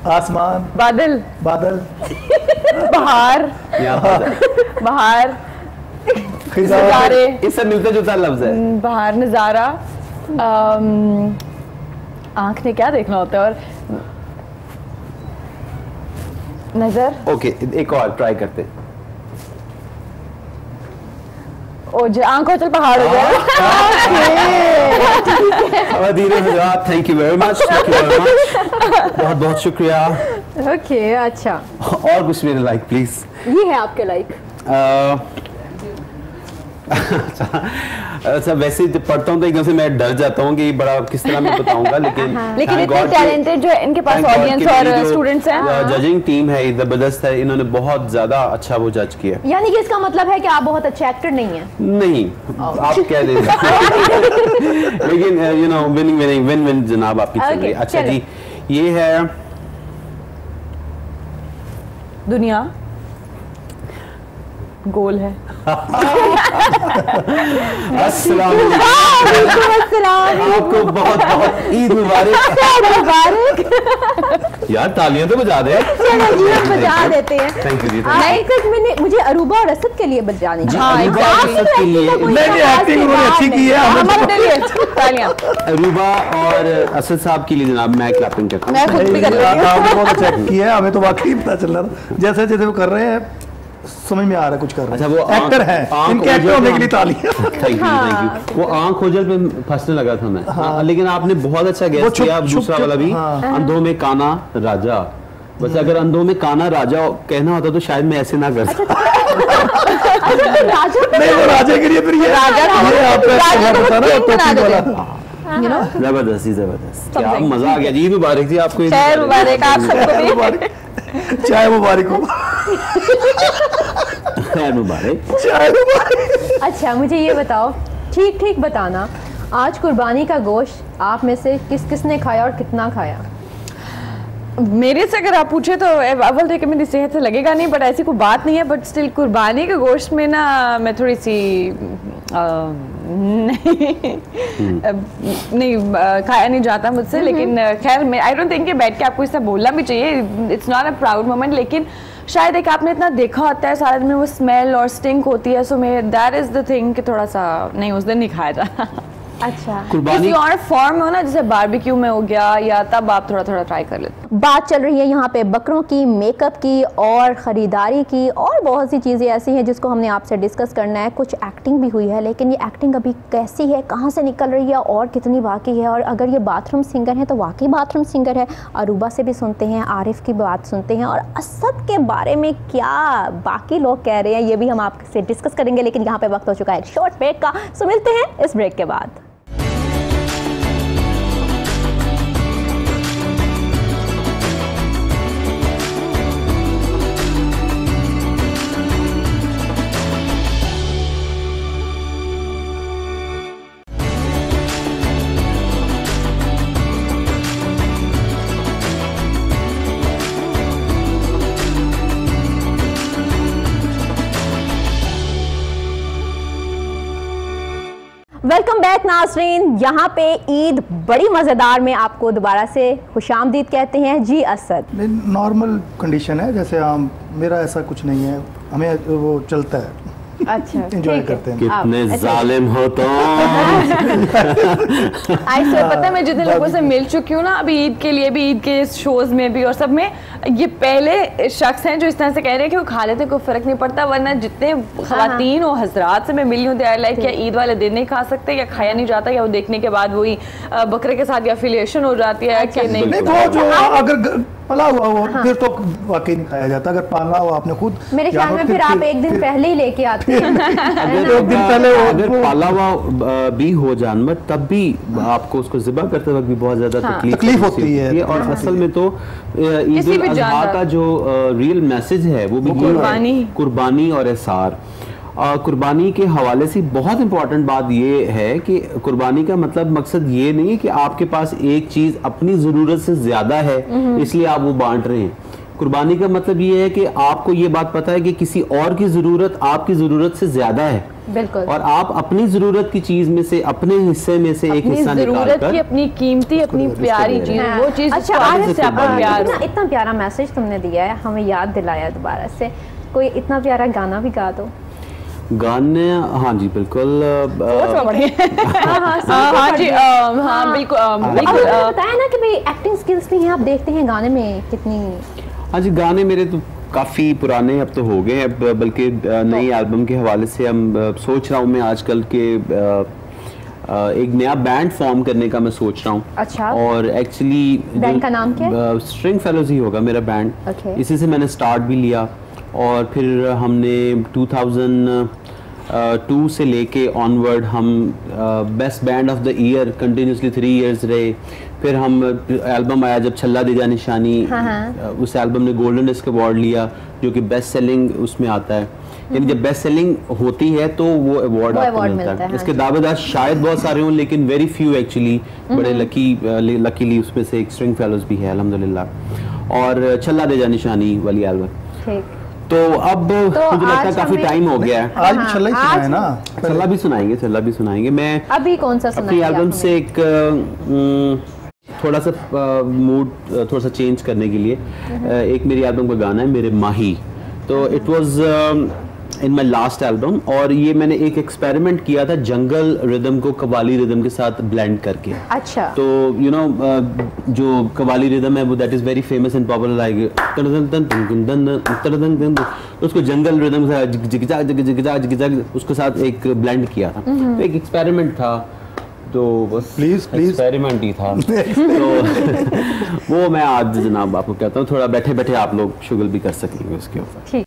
आसमान, बादल, बादल, बाहर, बाहर, फिजा, नजारे, इससे मिलता जुलता लफ्ज है। बाहर नजारा। आंख ने क्या देखना होता है? और नजर। ओके एक और ट्राई करते हैं। ओ जो आंखों चल पहाड़ हो गया। धीरे से जवाब। Thank you very much. बहुत बहुत शुक्रिया। ओके अच्छा, और कुछ मेरे लाइक प्लीज। ये है आपके लाइक। अच्छा वैसे जब पढ़ता हूँ तो एकदम से मैं डर जाता हूँ कि बड़ा किस तरह मैं बताऊंगा, लेकिन लेकिन इतने टैलेंटेड जो है इनके पास ऑडियंस और स्टूडेंट्स हैं। जजिंग टीम है जबरदस्त है, इन्होंने बहुत ज्यादा अच्छा वो जज किया। यानी कि इसका मतलब है कि आप बहुत अच्छे एक्टर नहीं हैं। नहीं आप कह दें लेकिन you know winning winning win win जनाब आपकी चल रही है। अच्छा जी ये है दुनिया गोल है। अस्सलाम आपको बहुत बहुत ईद मुबारक। यार तालियां तो बजा दे। बजा देते हैं। थैंक यू जी। मैंने मुझे अरूबा और असद के लिए बजानी चाहिए। नहीं एक्टिंग उन्होंने अच्छी की है। तालियां अरूबा और असद साहब के लिए जनाब मैं क्लैपिंग करता हूँ। मैं खुद भी कर रही हूँ। आपने बहुत अच्छा किया है, हमें तो वाकई पता चल रहा था जैसे जैसे वो कर रहे हैं समझ में आ रहा है कुछ कर रहे हैं। अच्छा वो एक्टर है, इनके एक्टर होने के लिए तालियां। Thank you. वो आंख ओझल पे फंसने लगा था मैं। हाँ, लेकिन आपने बहुत अच्छा गैस किया। दूसरा वाला भी अंधों में काना राजा। बस अगर अंधों में काना राजा कहना होता तो शायद मैं ऐसे ना करता। नहीं वो राजा के लिए फिर ये जबरदस्ती जबरदस्त। क्या मजा आ गया जी। मुबारक जी आपको। खैर मुबारक आप सबको भी। चाय मुबारक हो। खैर मुबारक। चाय मुबारक। अच्छा मुझे ये बताओ, ठीक ठीक बताना, आज कुर्बानी का गोश्त आप में से किस किस ने खाया और कितना खाया? मेरे से अगर आप पूछे तो अव्वल देख के मेरी सेहत से लगेगा नहीं, बट ऐसी कोई बात नहीं है। बट स्टिल कुर्बानी के गोश्त में ना मैं थोड़ी सी नहीं खाया नहीं जाता मुझसे। लेकिन खैर आई डोंट थिंक कि बैठ के आपको इससे बोलना भी चाहिए। It's not a proud moment. लेकिन शायद एक आपने इतना देखा होता है सारा दिन में वो स्मेल और स्टिंक होती है, सो may that is the thing कि थोड़ा सा नहीं उस दिन नहीं खाया जाता। अच्छा कुर्बानी और फॉर्म हो ना जैसे बारबेक्यू में हो गया या तब आप थोड़ा थोड़ा ट्राई कर लेते। बात चल रही है यहाँ पे बकरों की, मेकअप की और ख़रीदारी की और बहुत सी चीज़ें ऐसी हैं जिसको हमने आपसे डिस्कस करना है। कुछ एक्टिंग भी हुई है, लेकिन ये एक्टिंग अभी कैसी है, कहाँ से निकल रही है और कितनी बाकी है। और अगर ये बाथरूम सिंगर है तो वाकई बाथरूम सिंगर है। अरूबा से भी सुनते हैं, आरिफ की बात सुनते हैं, और असद के बारे में क्या बाकी लोग कह रहे हैं ये भी हम आपसे डिस्कस करेंगे। लेकिन यहाँ पे वक्त हो चुका है एक शॉर्ट ब्रेक का, सो मिलते हैं इस ब्रेक के बाद। वेलकम बैक नाज़रीन। यहाँ पे ईद बड़ी मज़ेदार में आपको दोबारा से खुशामदीद कहते हैं। जी असद। नॉर्मल कंडीशन है, जैसे हम मेरा ऐसा कुछ नहीं है, हमें वो चलता है। अच्छा एंजॉय करते हैं। कितने जालिम हो तो पता है मैं जितने लोगों से मिल चुकी हूँ ना अभी ईद के लिए भी, ईद के शोज में भी और सब में, ये पहले शख्स हैं जो इस तरह से कह रहे हैं कि वो खा लेते कोई फर्क नहीं पड़ता, वरना जितने खवातीन और हजरात से मैं मिली हूँ दे आर लाइक क्या ईद वाले दिन नहीं खा सकते, या खाया नहीं जाता, या वो देखने के बाद वही बकरे के साथ एफिलिएशन हो जाती है कि नहीं। वो जो अगर पला हुआ हो फिर तो वाकई नहीं खाया जाता, अगर पाला हुआ आपने खुद। मेरे ख्याल में फिर आप एक दिन पहले ही लेके आते हैं। अगर पाला हुआ भी हो जानवर तब भी आपको उसको ज़िबा करते वक्त भी बहुत ज्यादा तकलीफ होती है। और असल में तो ईद उल अज़हा का जो रियल मैसेज है वो भी कुर्बानी और एहसार। कुर्बानी के हवाले से बहुत इंपॉर्टेंट बात ये है कि कुर्बानी का मतलब मकसद ये नहीं है कि आपके पास एक चीज अपनी जरूरत से ज्यादा है इसलिए आप वो बांट रहे हैं। कुर्बानी का मतलब ये है कि आपको ये बात पता है कि किसी और की जरूरत आपकी जरूरत से ज्यादा है, बिल्कुल, और आप अपनी जरूरत की चीज में से, अपने हिस्से में से एक हिस्सा निकाल कर अपनी कीमती, अपनी प्यारी चीज, वो चीज। अच्छा, इतना प्यारा मैसेज तुमने दिया है, हमें याद दिलाया दोबारा से, कोई इतना प्यारा गाना भी गा दो। गाने, हाँ जी बिल्कुल, बताया ना कि भाई एक्टिंग स्किल्स भी हैं, आप देखते हैं गाने में कितनी। हाँ जी, गाने मेरे तो काफ़ी पुराने अब तो हो गए हैं, बल्कि नई एल्बम के हवाले से हम सोच रहा हूँ मैं आजकल के एक नया बैंड फॉर्म करने का मैं सोच रहा हूँ। अच्छा, और एक्चुअली बैंड का नाम क्या है? स्ट्रिंग फेलोज ही होगा मेरा बैंड। इसी से मैंने स्टार्ट भी लिया और फिर हमने 2002 से लेके ऑनवर्ड हम best band of the year continuously 3 years रहे। फिर हम एल्बम आया जब छल्ला दे जा निशानी, उस एल्बम ने गोल्डन डिस्क अवार्ड लिया जो कि बेस्ट सेलिंग उसमें आता है, यानी जब बेस्ट सेलिंग होती है तो वो अवार्ड आपको मिलता है। इसके दावेदार शायद बहुत सारे हों लेकिन वेरी फ्यू एक्चुअली, बड़े लकीली उसमें से एक स्ट्रिंग फेलोज भी है अल्हम्दुलिल्लाह, और छल्ला दे जा निशानी वाली एल्बम। तो अब मुझे लगता है काफी टाइम हो गया है। आज भी छल्ला ही सुनाए ना, छल्ला भी सुनाएंगे। मैं अभी कौन सा अपनी एल्बम से एक थोड़ा सा मूड थोड़ा सा चेंज करने के लिए एक मेरी एल्बम का गाना है मेरे माही, तो it was in my last album, और ये मैंने एक एक्सपेरिमेंट किया था जंगल रिदम को कव्वाली रिदम के साथ ब्लेंड करके। अच्छा, तो यू नो जो कव्वाली रिदम है वो that is very famous and popular, like उसको जंगल रिदम से उसके साथ एक ब्लेंड किया था। तो एक एक्सपेरिमेंट था, तो बस प्लीज एक्सपेरिमेंट ही था। तो वो मैं आज जनाब आपको कहता हूँ, थोड़ा बैठे बैठे आप लोग शुगल भी कर सकेंगे उसके ऊपर।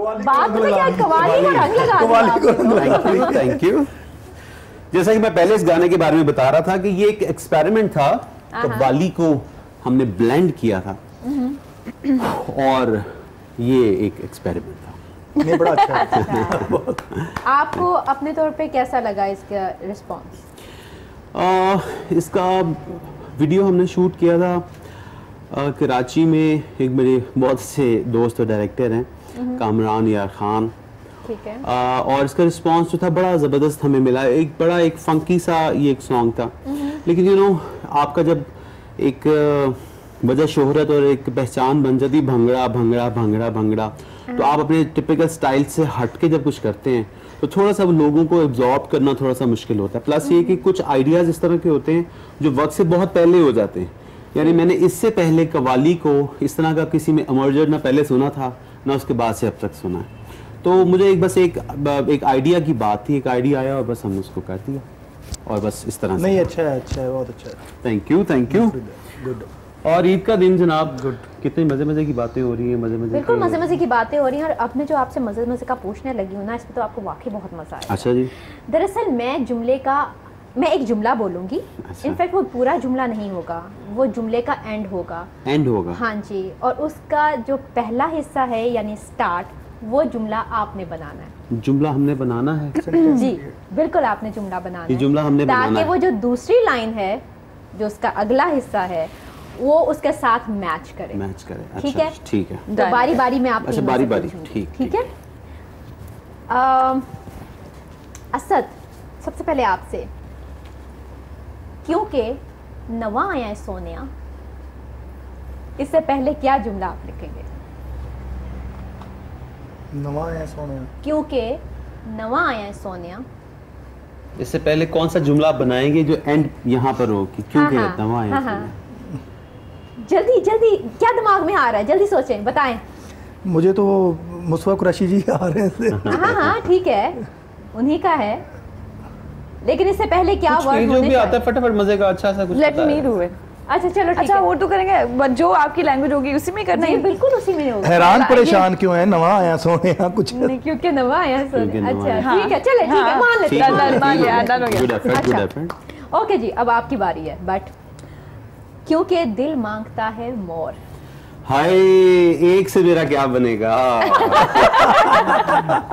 बात तो क्या कव्वाली को रंग लगा दिया। Thank you. जैसा कि मैं पहले इस गाने के बारे में बता रहा था कि ये एक एक्सपेरिमेंट था, कव्वाली को हमने ब्लेंड किया था और ये एक एक्सपेरिमेंट था। ये बड़ा अच्छा है। आपको अपने तौर पे कैसा लगा इसका रिस्पॉन्स? इसका वीडियो हमने शूट किया था कराची में, एक मेरे बहुत से दोस्त और डायरेक्टर हैं कामरान यार खान, ठीक है, और इसका रिस्पांस जो था बड़ा ज़बरदस्त हमें मिला। एक फंकी सा ये एक सॉन्ग था, लेकिन यू नो आपका जब एक वजह शोहरत और एक पहचान बन जाती भंगड़ा भंगड़ा भंगड़ा भंगड़ा, तो आप अपने टिपिकल स्टाइल से हट के जब कुछ करते हैं तो थोड़ा सा लोगों को एब्जॉर्ब करना थोड़ा सा मुश्किल होता है। प्लस ये कि कुछ आइडियाज़ इस तरह के होते हैं जो वक्त से बहुत पहले हो जाते हैं, यानी मैंने इससे पहले कव्वाली को इस तरह का किसी में इमर्जर ना पहले सुना था ना उसके बाद से अब तक सुना है। तो मुझे एक आइडिया की बात थी, एक आइडिया आया और बस हमने उसको कर दिया और बस इस तरह से। नहीं, अच्छा है, बहुत अच्छा है। Thank you. गुड। और ईद का दिन जनाब, गुड, कितनी मजे की बातें हो रही हैं, बिल्कुल मजे की बातें हो रही हैं। और अब मैं जो आपसे मजे का पूछने लगी हूँ ना, इसमें तो आपको वाकई बहुत मजा आया। अच्छा जी। दरअसल मैं एक जुमला बोलूंगी, इनफैक्ट वो पूरा जुमला नहीं होगा, वो जुमले का एंड होगा। हाँ जी, और उसका जो पहला हिस्सा है यानी स्टार्ट, वो जुमला आपने बनाना है। जुमला हमने बनाना है? जी बिल्कुल, आपने जुमला बनाना है। जुमला हमने बनाना है, ताकि वो जो दूसरी लाइन है, जो उसका अगला हिस्सा है, वो उसके साथ मैच करे। ठीक है, ठीक है। तो बारी बारी में आप, अच्छा बारी ठीक है। असद, सबसे पहले आपसे, क्योंकि नवा आया है सोनिया, इससे पहले क्या जुमला आप लिखेंगे? नवा आया सोने। क्योंकि नवा आया है सोनिया। इससे पहले कौन सा जुमला बनाएंगे जो एंड यहाँ पर हो कि क्योंकि नवा आया हाँ। जल्दी जल्दी, क्या दिमाग में आ रहा है, जल्दी सोचें, बताएं। मुझे तो मुस्तफा कुरैशी जी आ रहे हैं। हाँ ठीक है, उन्हीं का है, लेकिन इससे पहले क्या वर्ड जो भी आता है फटाफट मजे का अच्छा सा कुछ लेट पता मी है। Do it. अच्छा चलो ठीक अच्छा है। उर्दू करेंगे, बट जो आपकी लैंग्वेज होगी उसी में करना नहीं, है। बिल्कुल उसी में होगा। हैरान परेशान क्यों है, नवा आया सोने कुछ। नहीं, क्योंकि नवा आया है क्योंकि सोनिया। नवा अच्छा आया। ठीक है, चले ठीक है, मान लेते ठीक हैं, है, मान लेते मान हैं। लिया, डन हो गया। गुड एफर्ट, गुड अच्छा। एफर्ट। ओके जी, अब आपकी बारी है। बट क्योंकि दिल मांगता है मोर। हाय, एक से मेरा क्या बनेगा?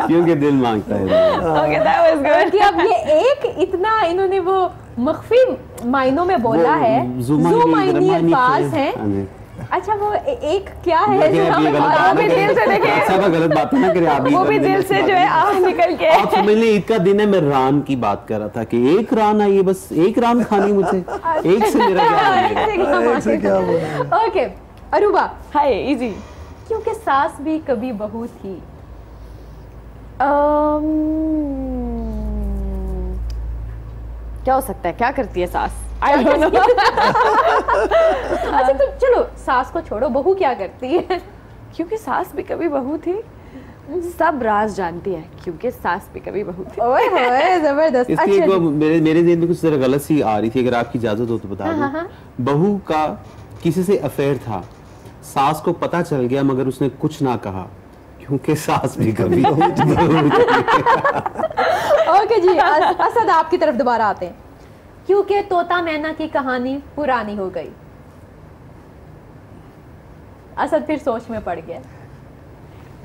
क्योंकि दिल मांगता है। Okay that was good. कि अब ये एक इतना इन्होंने वो मख्फी मायनों में बोला वो है, जुमाइनी अल्फाज हैं। हाँ जी। अच्छा वो एक क्या है देखिए, जो अब ये हमें गलत पता बात भी है दिल से कि- देखे। ऐसा तो गलत बात है ना कि आप वो भी दिल से जो है आह निकल के। आप समझ लें ईद का दिन है, मैं रान की बात कर रहा था कि एक रान आई है, बस एक रान खानी मुझे, एक से मेरा क्या बनेगा? ऐसे क्या बोला? ओके अरूबा, हाय इजी। क्योंकि सास भी कभी बहू थी। क्या हो सकता है, क्या करती है सास? I don't know. अच्छा तो चलो सास को छोड़ो, बहू क्या करती है? क्योंकि सास भी कभी बहू थी, सब राज जानती है, क्योंकि सास भी कभी बहू थी। ओए होए जबरदस्त। इसकी अच्छा एक जी। मेरे जेहन में कुछ जरा गलत सी आ रही थी, अगर आपकी इजाजत हो तो बता दूं। बहू का किसी से अफेयर था, सास को पता चल गया मगर उसने कुछ ना कहा, क्योंकि सास भी कभी ओके जी, असद आपकी तरफ दोबारा आते हैं। क्योंकि तोता मैना की कहानी पुरानी हो गई। असद फिर सोच में पड़ गया,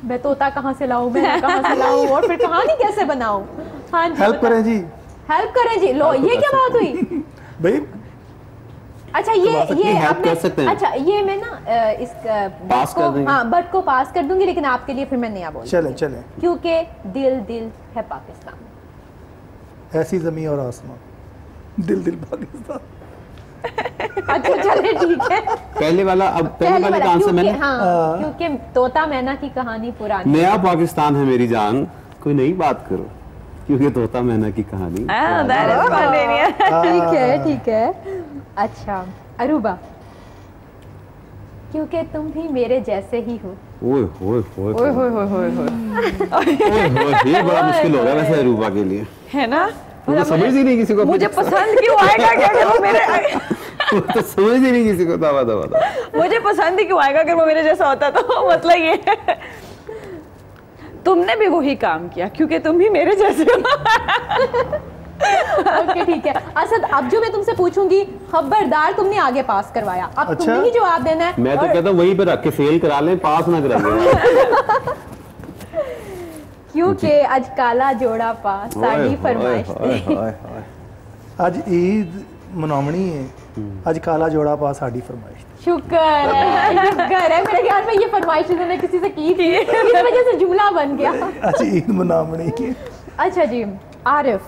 मैं तोता कहाँ से लाऊं, मैं कहाँ से लाऊं और फिर कहानी कैसे बनाऊं। हाँ जी, हेल्प करें जी हेल्प करें जी। लो ये क्या बात हुई? भाई। अच्छा ये help आपने- कर सकते हैं। अच्छा ये मैं ना इस पास कर देंगे। हाँ बट को पास कर दूंगी, लेकिन आपके लिए फिर मैं नया बोल चले चले। क्योंकि दिल दिल है पाकिस्तान। ऐसी जमीन और आसमान, दिल दिल पाकिस्तान। अच्छा चले ठीक है। पहले वाला, अब पहले वाले का आंसर मैंने, हाँ क्योंकि तोता मैना की कहानी पुरानी। नया पाकिस्तान है मेरी जान, कोई नई बात करो, क्योंकि तोता मैना की कहानी दैट इज स्पॉन्टेनियस। ठीक है ठीक है। अच्छा अरूबा, क्योंकि तुम भी मेरे जैसे ही हो। ओए होए होए ओए होए होए होए होए, ओए होए, ये बड़ा मुश्किल होगा वैसे अरूबा के लिए। है ना? वो तो समझ ही नहीं किसी को, मुझे पसंद क्यों आएगा अगर वो मेरे वो तो समझ ही नहीं किसी को। दवा दवा दवा। मुझे पसंद ही क्यों आएगा अगर वो मेरे जैसा होता, तो मतलब ये है। तुमने भी वही काम किया क्योंकि तुम भी मेरे जैसे हो। ओके ठीक है। असद अब जो मैं तुमसे पूछूंगी, खबरदार तुमने आगे पास करवाया, अब अच्छा। तुम्हें ही जवाब देना है। मैं तो और कहता हूँ वहीं पे रख के फेल करा लें, पास ना करा क्योंकि आज काला जोड़ा पा साड़ी फरमाइश थी। आज ईद मनावनी है, आज काला जोड़ा पा साड़ी फरमाइश। शुक्र है मेरे ख्याल में ये फरमाइश उन्होंने किसी से की थी, इस वजह से जुमला बन गया। आज ईद मनावनी है। अच्छा जी आरिफ,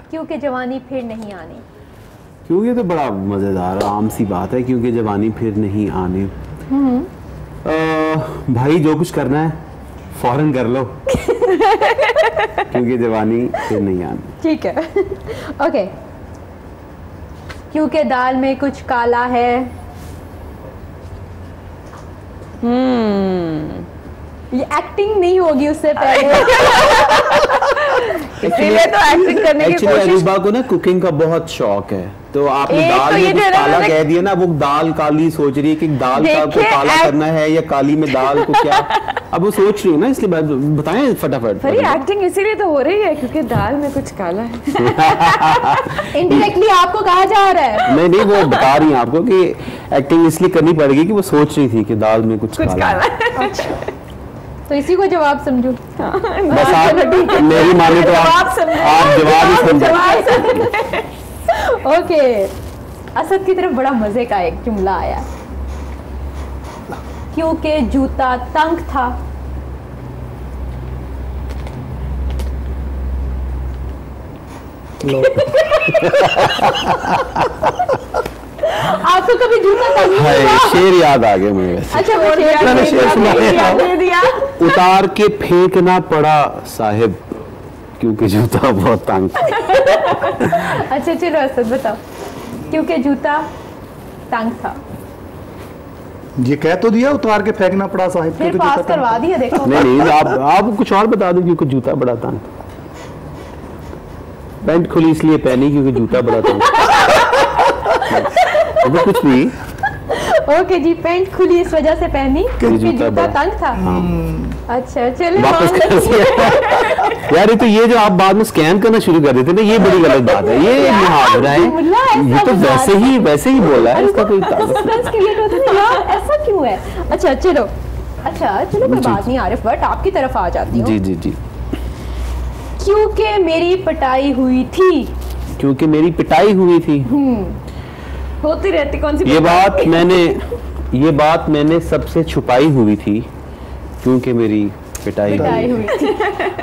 क्योंकि जवानी फिर नहीं आनी। क्योंकि तो बड़ा मजेदार आम सी बात है, क्योंकि जवानी फिर नहीं आनी। भाई जो कुछ करना है फौरन कर लो, क्योंकि जवानी फिर नहीं आनी। ठीक है। ओके, क्योंकि दाल में कुछ काला है। ये एक्टिंग नहीं होगी उससे पहले। इसीलिए तो एक्टिंग करने की एक्चुअली कोशिश। अरूबा को ना कुकिंग का बहुत शौक है, तो आपने एक दाल तो ये में कुछ जो है ना काला मैंने- कह दिया ना, वो दाल काली सोच रही है कि दाल का को देखिए, काला करना है या काली में दाल को क्या, अब वो सोच रही है ना, इसलिए बताएं फटाफट। अरे एक्टिंग इसीलिए तो हो रही है क्योंकि दाल में कुछ काला है। इनडायरेक्टली आपको कहा जा रहा है। नहीं नहीं, वो बता रही है आपको कि एक्टिंग इसलिए करनी पड़ेगी कि वो सोच रही थी कि दाल में कुछ काला है। तो इसी को जवाब समझो। बस आप मेरी माने तो आप जवाब ही समझो। ओके, असद की तरफ बड़ा मजे का एक जुमला आया, क्योंकि जूता तंग था। आपको कभी जूता तंग नहीं हाय, हुआ? शेर याद आ गया मुझे वैसे। अच्छा वो मैंने शेर सुना है। दे दिया। उतार के फेंकना पड़ा साहिब क्योंकि जूता बहुत तंग था। अच्छा चलो असद बताओ, क्योंकि जूता तंग था। ये कह तो दिया उतार के फेंकना पड़ा साहिब फिर क्योंकि पास जूता करवा दिया, देखो। नहीं आप कुछ और बता दो क्योंकि जूता बड़ा तंग था। पैंट खुली इसलिए पहनी क्योंकि जूता बड़ा तंग था। अभी कुछ भी ओके जी, पैंट खुली इस वजह से पहनी क्योंकि जूता तंग था। अच्छा चलो वापस कर दिया। यार ये तो ये जो आप बाद में स्कैन करना शुरू कर देते ना, ये बड़ी गलत बात है। ये मुहावरा है, ये तो वैसे ही बोला है, इसका कोई सस्पेंस क्रिएट होता है यार, ऐसा क्यों है? अच्छा चलो कोई बात नहीं आरिफ बट आपकी तरफ आ जाती हूँ। जी क्योंकि मेरी पिटाई हुई थी। क्योंकि मेरी पिटाई हुई थी। होती रहती, कौन सी ये बात मैंने सबसे छुपाई हुई थी क्योंकि मेरी पिटाई हुई थी।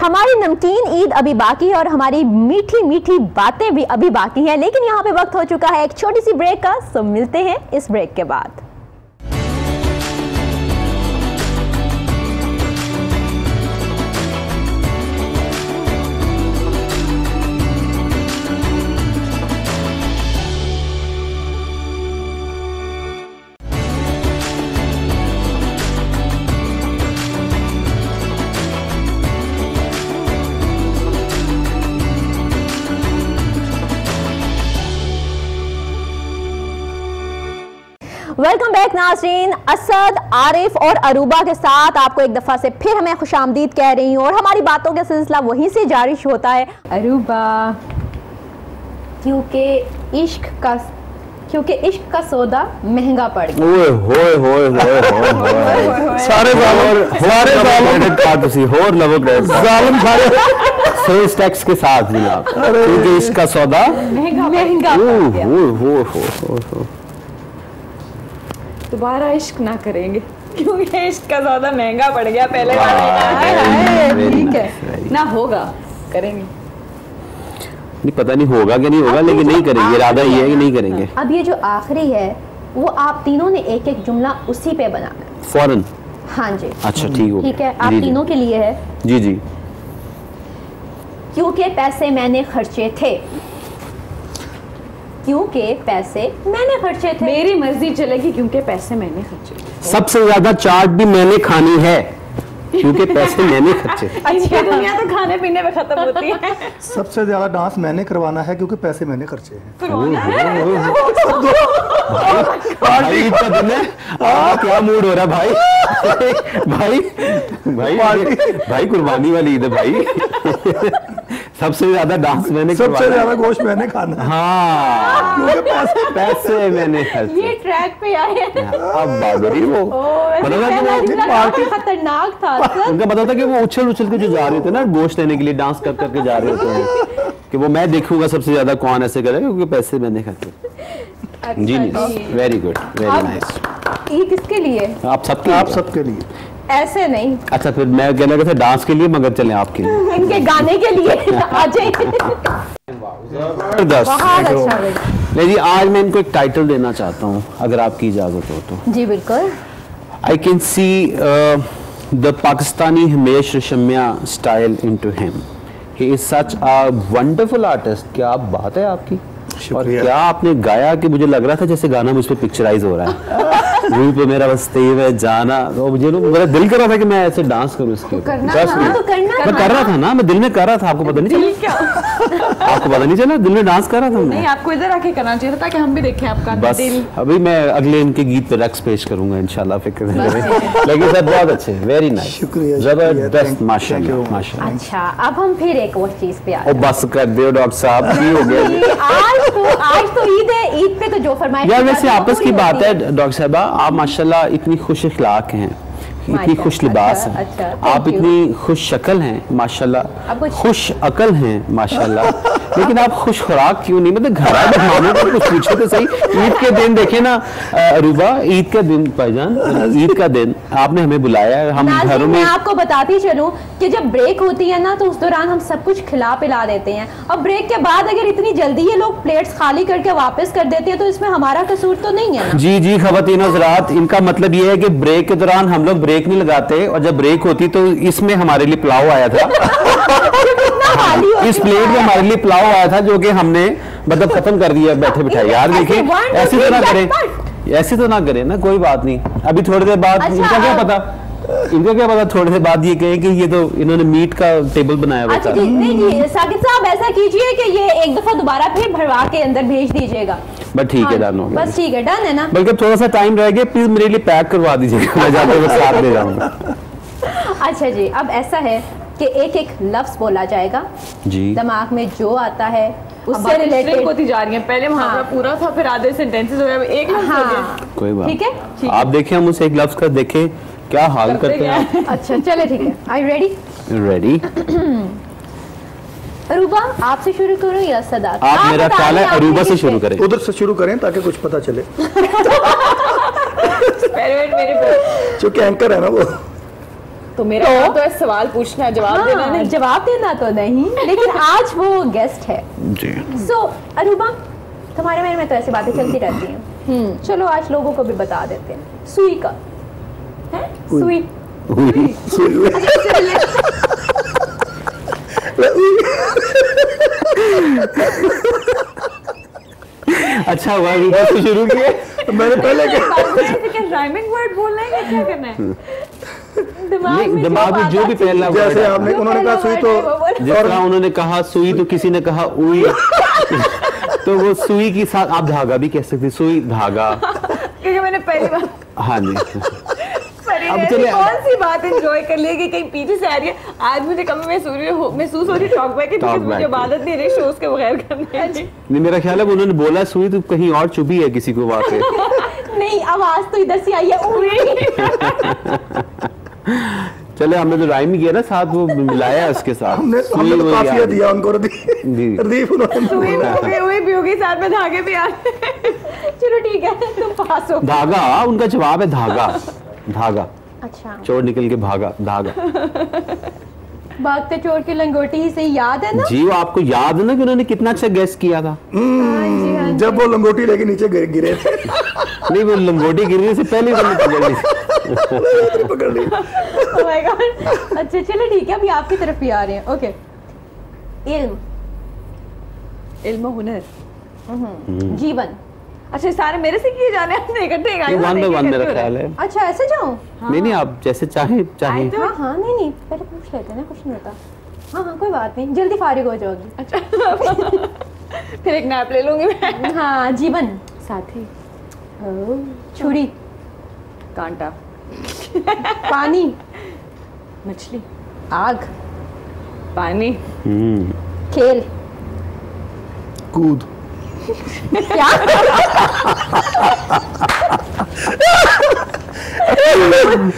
हमारी नमकीन ईद अभी बाकी है और हमारी मीठी मीठी बातें भी अभी बाकी हैं, लेकिन यहाँ पे वक्त हो चुका है एक छोटी सी ब्रेक का। सो मिलते हैं इस ब्रेक के बाद। वेलकम बैक नाज़रीन। असद, आरिफ और अरूबा के साथ आपको एक दफ़ा से फिर हमें खुशामदीद कह रही हूँ और हमारी बातों का सिलसिला वहीं से जारी होता है। अरूबा, क्योंकि इश्क का सौदा महंगा पड़ गया। ओए होए होए होए सारे सेल्स टैक्स के साथ जनाब, क्योंकि इसका सौदा महंगा पड़ गया। दोबारा इश्क ना करेंगे क्योंकि इश्क का ज्यादा महंगा पड़ गया। पहले वाला ठीक है ना, होगा करेंगे नहीं, पता नहीं होगा कि नहीं होगा, लेकिन नहीं करेंगे। इरादा ये है कि नहीं करेंगे। अब ये जो आखिरी है वो आप तीनों ने एक एक जुमला उसी पे बनाना है फौरन। हाँ जी अच्छा ठीक है, आप तीनों के लिए है। जी क्योंकि पैसे मैंने खर्चे थे। क्योंकि पैसे मैंने खर्चे थे। मेरी मर्जी चलेगी क्योंकि पैसे मैंने खर्चे थे। सबसे ज्यादा चाट भी मैंने खानी है क्योंकि पैसे मैंने खर्चे। अच्छी दुनिया तो खाने पीने में खत्म होती है। सबसे ज्यादा डांस मैंने करवाना है क्योंकि पैसे मैंने खर्चे हैं। पार्टी का दिन है, क्या मूड हो रहा भाई? भाई कुर्बानी वाली ईद है भाई। सबसे ज्यादा डांस मैंने, सबसे ज्यादा गोश्त मैंने खाना। हाँ, क्योंकि पैसे मैंने खर्चे। ये ट्रैक पे आए हैं। अब बात हो रही वो पार्टी खतरनाक था। उनका पता था कि वो उछल के जो जा रहे थे ना गोश्त लेने के लिए, डांस करके जा रहे होते हैं कि वो मैं देखूंगा सबसे ज्यादा कौन ऐसे करेगा क्योंकि पैसे मैंने खर्चे। जी वेरी गुड, वेरी नाइस। ये किसके लिए? आप सबके लिए। ऐसे नहीं। अच्छा फिर मैं कहना था डांस के लिए, मगर चले आपके लिए, इनके गाने के लिए आ जाइए। बहुत अच्छा। नहीं जी, आज मैं इनको एक टाइटल देना चाहता हूँ अगर आपकी इजाजत हो तो। जी बिल्कुल। I can see the Pakistani Himesh Reshammiya style into him. He is such a wonderful artist. क्या बात है आपकी, और क्या आपने गाया कि मुझे लग रहा था जैसे गाना मुझ पे पिक्चराइज हो रहा है। रूप मेरा बस तेज है जाना, तो मुझे मेरा दिल कर रहा था कि मैं ऐसे डांस करूं इसके ऊपर। मैं कर रहा था ना, मैं दिल में कर रहा था। आपको पता नहीं चला? आपको पता नहीं चला? दिल में डांस कर रहा था मैं। नहीं, आपको इधर आके करना चाहिए था ताकि हम भी देखें आपका बस दिल। अभी मैं अगले इनके गीत पे रक्स पेश करूंगा इंशाल्लाह, फिक्र नहीं करें। लेकिन सर बहुत अच्छे, वेरी नाइस, शुक्रिया, जबरदस्त, माशाल्लाह माशाल्लाह। अच्छा अब हम फिर एक और चीज पे आए। बस कर दो डॉक्टर साहब, की हो गया। आज तो ईद है, ईद पे तो जो फरमाइश यार वैसे आपस की बात है डॉक्टर साहबा, आप माशाल्लाह इतनी खुश अखलाक हैं, इतनी खुश लिबास हैं, आप इतनी खुश शक्ल हैं माशाल्लाह, खुश अकल हैं माशाल्लाह, लेकिन आप खुश खुराक क्यों नहीं? मतलब घर आए खाने को कुछ पूछे तो सही। ईद के दिन देखे ना अरूबा, ईद का दिन भाईजान, ईद का दिन आपने हमें बुलाया है, हम घरों में। मैं आपको बताती चलूं कि जब ब्रेक होती है ना तो उस दौरान हम सब कुछ खिला पिला देते हैं, और ब्रेक के बाद अगर इतनी जल्दी ये लोग प्लेट्स खाली करके वापस कर देते हैं तो इसमें हमारा कसूर तो नहीं है ना? जी जी खवातीन हज़रात, इनका मतलब ये है कि ब्रेक के दौरान हम लोग ब्रेक नहीं लगाते, और जब ब्रेक होती तो इसमें हमारे लिए पुलाव आया था। इस प्लेट में हमारे लिए पुलाव आया था, जो कि हमने मतलब खत्म कर दिया बैठे बिठाए। यार देखिए, ऐसे तो ना करें, ऐसे तो ना करें ना, कोई बात नहीं। अभी थोड़ी देर बाद इनका क्या पता, थोड़ी देर बाद ये कहें कि ये तो इन्होंने मीट का टेबल बनाया हुआ था। अच्छा जी, नहीं जी साकिब साहब, ऐसा कीजिए कि ये एक दफा दोबारा फिर भरवा के अंदर भेज दीजिएगा। बस ठीक है, डन हो गया। बस ठीक है, डन है ना। बल्कि थोड़ा सा टाइम रह गया, प्लीज मेरे लिए पैक करवा दीजिएगा, मैं जाते हुए साथ ले जाऊंगा। अच्छा जी, अब ऐसा है कि एक एक लफ्ज बोला जाएगा जी, दिमाग में जो आता है उससे उससे रिलेटेड होती जा रही है। पहले मुहावरा पूरा था, फिर आधे सेंटेंसेस हो गए, एक लफ्ज हो गया। हाँ कोई बात ठीक है, ठीक आप देखिए, हम उसे एक लफ्ज का देखें क्या हाल करते हैं। अच्छा चले ठीक है, आई रेडी। रेडी। अरूबा आपसे शुरू करूं या सदात? आप मेरा बता ख्याल है दें आपने अरूबा से किससे? शुरू करें। उधर से शुरू करें ताकि कुछ पता चले, मेरे क्योंकि एंकर है ना वो। तो मेरा काम तो है सवाल पूछना, जवाब देना हाँ, नहीं। जवाब देना तो नहीं, लेकिन आज वो गेस्ट है। जी, सो अरूबा, तुम्हारे मेरे में तो ऐसी बातें चलती रहती हैं। चलो आज लोगों को भी बता देते हैं। सुई का है, सुई अच्छा हुआ अरूबा से शुरू किया। मैंने पहले राइमिंग वर्ड बोलना है, क्या करना है? दिमाग में जो भी पहला जैसे वर्ड आपने, उन्होंने कहा सुई तो जिस तरह उन्होंने कहा सुई, तो किसी ने कहा उई, तो वो सुई के साथ आप धागा भी कह सकते, सुई धागा। क्योंकि मैंने पहली बार हाँ जी, अब चलिए, कौन सी बात एंजॉय कर ली कि कहीं पीछे से आ रही है। आज मुझे कम महसूस हो रही टॉक बैक की, Talk मुझे back आदत नहीं रही शोज के बगैर करने की। नहीं मेरा ख्याल है उन्होंने बोला सुई तो कहीं और चुभी है किसी को बात है। नहीं, आवाज तो इधर से आई है, उई। चले, हमने तो राइम किया ना साथ, वो मिलाया उसके साथ। हमने तो काफिया दिया उनको, रदीफ उन्होंने सुई भी होगी, साथ में धागे भी आ रहे। चलो ठीक है, तुम पास हो। धागा, उनका जवाब है धागा। धागा, अच्छा, चोर निकल के भागा, धागा। भागते चोर की लंगोटी ही से याद है ना? जी, वो आपको याद है ना कि उन्होंने कितना अच्छा गेस किया था। जब वो लंगोटी लेके नीचे गिरे थे। नहीं, वो लंगोटी गिरने से पहले उन्होंने पकड़ ली। पकड़ ली। Oh my God. अच्छा चलो ठीक है, अभी आपकी तरफ भी आ रहे हैं। ओके, इल्म, इल्म हुनर, जीवन। अच्छा सारे मेरे से किए जाने, हमने इकट्ठे ये वन बाय वन मेरा ख्याल है। अच्छा ऐसे जाऊं? नहीं नहीं, आप जैसे चाहे चाहे। हाँ हाँ, नहीं नहीं, पहले पूछ लेते हैं ना, कुछ नहीं होता। हाँ हाँ, कोई बात नहीं, जल्दी फारिग हो जाओगी। अच्छा फिर एक नैप ले लूंगी मैं। हाँ, जीवन, साथी, छुरी, कांटा, पानी, मछली, आग, पानी, खेल, कूद, क्या?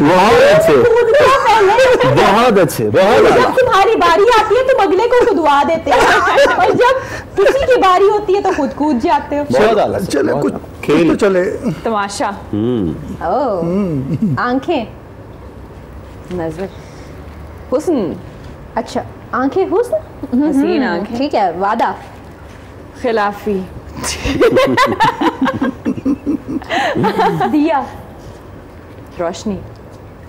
बहुत अच्छे, बहुत अच्छे, बहुत जब अच्छे। तुम्हारी बारी आती है तुम अगले को कुदवा देते हो, और जब किसी की बारी होती है तो खुद कूद जाते हो। बहुत आला, चले बहुत कुछ आला। खेल तो चले। तमाशा, ओह, आंखें, नजर, हुस्न, अच्छा आंखें, हुस्न, हसीन आंखें, ठीक है, वादा, खिलाफी, दिया, रोशनी,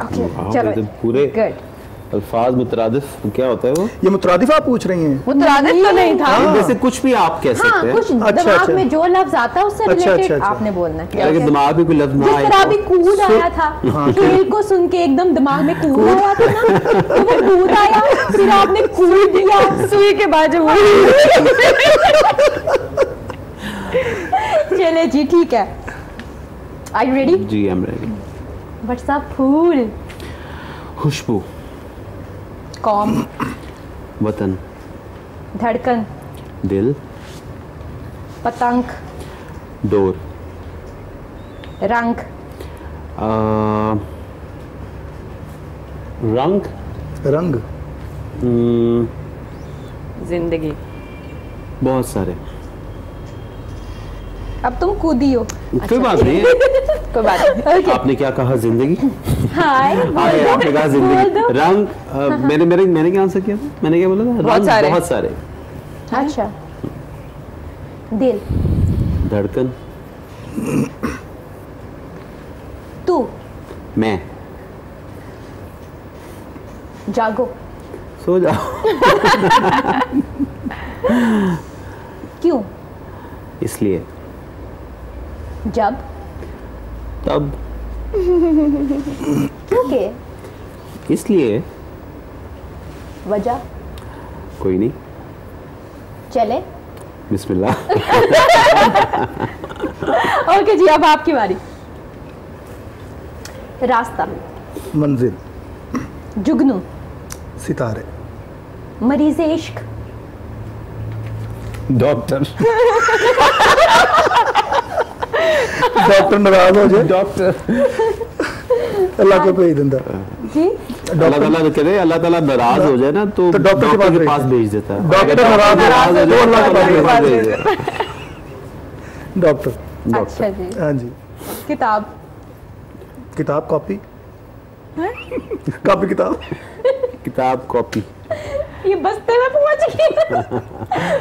ओके हाँ, चलो, तो पूरे गुड। अल्फाज मुतरादिफ क्या होता है वो? ये मुतरादिफ आप पूछ रही हैं? मुतरादिफ तो नहीं था। जैसे कुछ भी आप कह हाँ, सकते हैं। कुछ दिमाग अच्छा। में जो लफ्ज आता है उससे अच्छा, रिलेटेड अच्छा। आपने बोलना है। अगर दिमाग में कोई लफ्ज ना जिस आए तरह तो- अभी कूद आया था, खेल को सुन के एकदम दिमाग में कूद हुआ था ना, तो वो कूद आया, फिर आपने कूद दिया, सुई के बाजू चले जी ठीक है। Are you ready? जी, I am ready. What's a फूल, खुशबू, कौम, वतन, धड़कन, दिल, पतंग, डोर, रंग, रंग, रंग, जिंदगी, बहुत सारे। अब तुम कूदी हो। कोई बात नहीं है। कोई बात नहीं। ओके, आपने क्या कहा? जिंदगी। हाय, आए, आपने कहा बोल जिंदगी। दो। रंग, मैंने क्या आंसर किया था? मैंने क्या बोला था? बहुत रंग, सारे। बहुत सारे। अच्छा, दिल, धड़कन, तू, मैं, जागो। सो जाओ। क्यों? इसलिए। जब? तब। क्यों के? इसलिए। वजह? कोई नहीं। चले? बिस्मिल्लाह। ओके जी, अब आपकी बारी। रास्ता? मंजिल। जुगनू? सितारे। मरीज़ इश्क? डॉक्टर। डॉक्टर नाराज हो जाए, डॉक्टर। अल्लाह को भेज देता। जी। अल्लाह ताला तो कहते हैं अल्लाह ताला नाराज हो जाए ना तो डॉक्टर के पास भेज देता है। डॉक्टर नाराज हो तो अल्लाह के पास भेज देता है। डॉक्टर। अच्छा जी। हाँ जी। किताब? किताब कॉपी। कॉपी किताब। किताब कॉपी। ये बस्ते में पहुंच गई।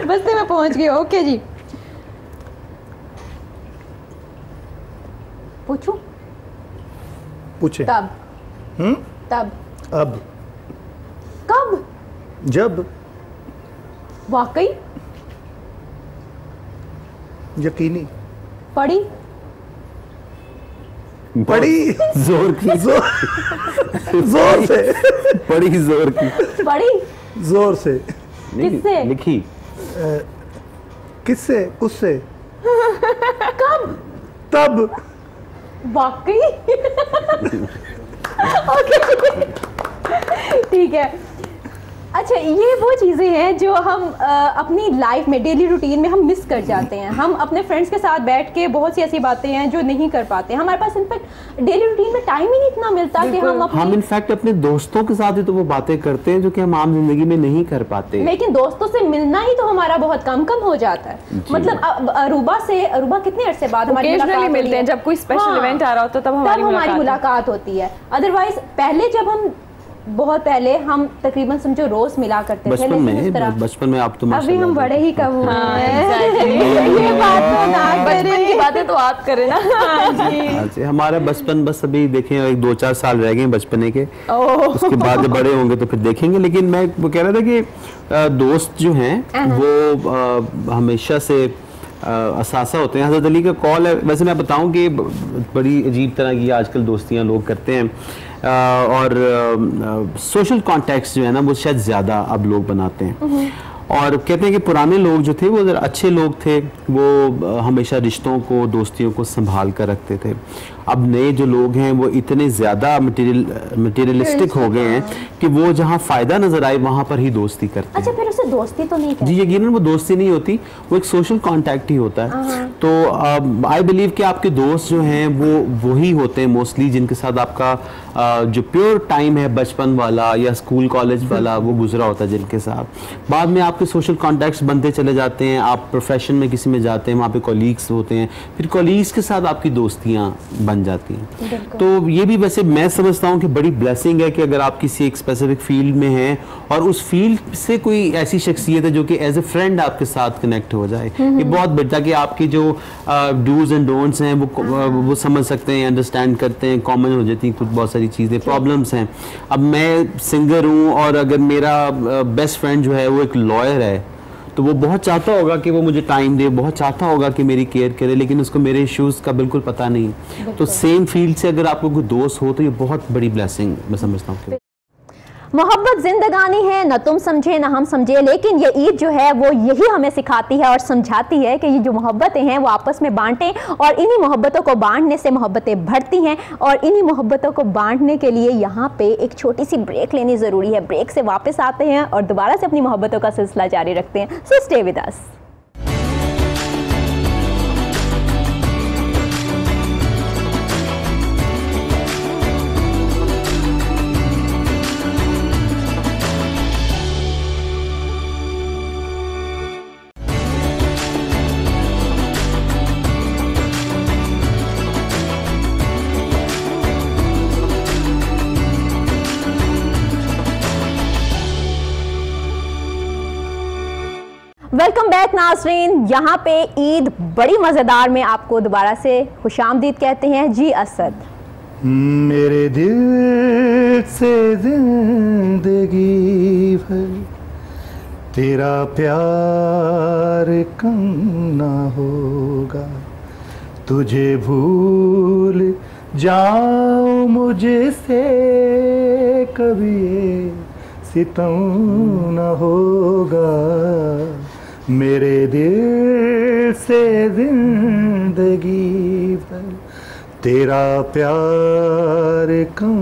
बस्ते में पहुंच गई। ओके जी, पूछूं? पूछे। तब? तब? अब। कब? जब। वाकई? यकीनी। पढ़ी? बड़ी जोर की। जोर से। बड़ी जोर की। पढ़ी? जोर से। नहीं, किससे? लिखी। किससे? उससे। कब? तब। वाकई? ओके, ठीक है। अच्छा, ये वो चीज़ें हैं जो हम अपनी लाइफ में, डेली रूटीन में हम मिस कर जाते हैं। हम अपने फ्रेंड्स के साथ बैठ के बहुत सी ऐसी बातें हैं जो नहीं कर पाते। हमारे पास इनफैक्ट डेली रूटीन में टाइम ही नहीं इतना मिलता कि हम इनफैक्ट अपने दोस्तों के साथ ही तो वो बातें करते हैं जो कि हम आम जिंदगी में नहीं कर पाते। लेकिन दोस्तों से मिलना ही तो हमारा बहुत कम हो जाता है। मतलब अरूबा कितने अरसे बाद हमारी मुलाकात मिलते हैं, जब कोई स्पेशल इवेंट आ रहा होता तब हमारी मुलाकात होती है। अदरवाइज पहले जब हम बहुत पहले हम तकरीबन समझो रोज मिला करते थे। बचपन में आप तो अभी हम बड़े ही कम हुए हैं। ये बात तो ना बचपन की बातें तो आप करें ना। जी, हमारा बचपन बस अभी देखें 1-2-4 साल रह गए बचपने के, उसके बाद जब बड़े होंगे तो फिर देखेंगे। लेकिन मैं वो कह रहा था कि दोस्त जो हैं वो हमेशा से असासा होते हैं। हज़रत अली का कॉल है। वैसे मैं बताऊं कि बड़ी अजीब तरह की आजकल दोस्तियां लोग करते हैं और सोशल कॉन्टैक्ट्स जो है ना वो शायद ज़्यादा अब लोग बनाते हैं। और कहते हैं कि पुराने लोग जो थे वो ज़रा अच्छे लोग थे, वो हमेशा रिश्तों को, दोस्तियों को संभाल कर रखते थे। अब नए जो लोग हैं वो इतने ज़्यादा मटेरियलिस्टिक हो गए हैं कि वो जहाँ फ़ायदा नज़र आए वहाँ पर ही दोस्ती करते हैं। अच्छा, फिर उसे दोस्ती तो नहीं कहते? जी, यकीनन वो दोस्ती नहीं होती, वो एक सोशल कांटेक्ट ही होता है। तो आई बिलीव कि आपके दोस्त जो हैं वो वही होते हैं मोस्टली जिनके साथ आपका जो प्योर टाइम है बचपन वाला या स्कूल कॉलेज वाला वो गुजरा होता है, जिनके साथ बाद में आपके सोशल कॉन्टैक्ट्स बनते चले जाते हैं। आप प्रोफेशन में किसी में जाते हैं, वहाँ पे कॉलीग्स होते हैं, फिर कॉलीग्स के साथ आपकी दोस्तियाँ बन जाती हैं। तो ये भी वैसे मैं समझता हूँ कि बड़ी ब्लेसिंग है कि अगर आप किसी एक स्पेसिफिक फील्ड में हैं और उस फील्ड से कोई ऐसी शख्सियत है जो कि एज ए फ्रेंड आपके साथ कनेक्ट हो जाए, ये बहुत बेहतर कि आपकी जो डूज एंड डोंट्स हैं वो समझ सकते हैं, अंडरस्टैंड करते हैं, कॉमन हो जाती हैं कुछ बहुत सारी चीज़ें, प्रॉब्लम्स हैं। अब मैं सिंगर हूँ और अगर मेरा बेस्ट फ्रेंड जो है वो एक लॉयर है तो वो बहुत चाहता होगा कि वो मुझे टाइम दे, बहुत चाहता होगा कि मेरी केयर करे, लेकिन उसको मेरे इश्यूज़ का बिल्कुल पता नहीं। तो सेम फील्ड से अगर आपको कोई दोस्त हो तो ये बहुत बड़ी ब्लेसिंग मैं समझता हूँ। मोहब्बत जिंदगानी है, न तुम समझे न हम समझे, लेकिन ये ईद जो है वो यही हमें सिखाती है और समझाती है कि ये जो मोहब्बतें हैं वो आपस में बांटें, और इन्हीं मोहब्बतों को बांटने से मोहब्बतें बढ़ती हैं। और इन्हीं मोहब्बतों को बांटने के लिए यहाँ पे एक छोटी सी ब्रेक लेनी ज़रूरी है। ब्रेक से वापस आते हैं और दोबारा से अपनी मोहब्बतों का सिलसिला जारी रखते हैं। So stay with us. Welcome back नाज़रीन। यहाँ पे ईद बड़ी मज़ेदार में आपको दोबारा से खुशामदीद कहते हैं। जी असद, मेरे दिल से जिंदगी भर तेरा प्यार कम ना होगा, तुझे भूल जाऊं मुझे से कभी सितम न होगा, मेरे दिल से जिंदगी भर तेरा प्यार कम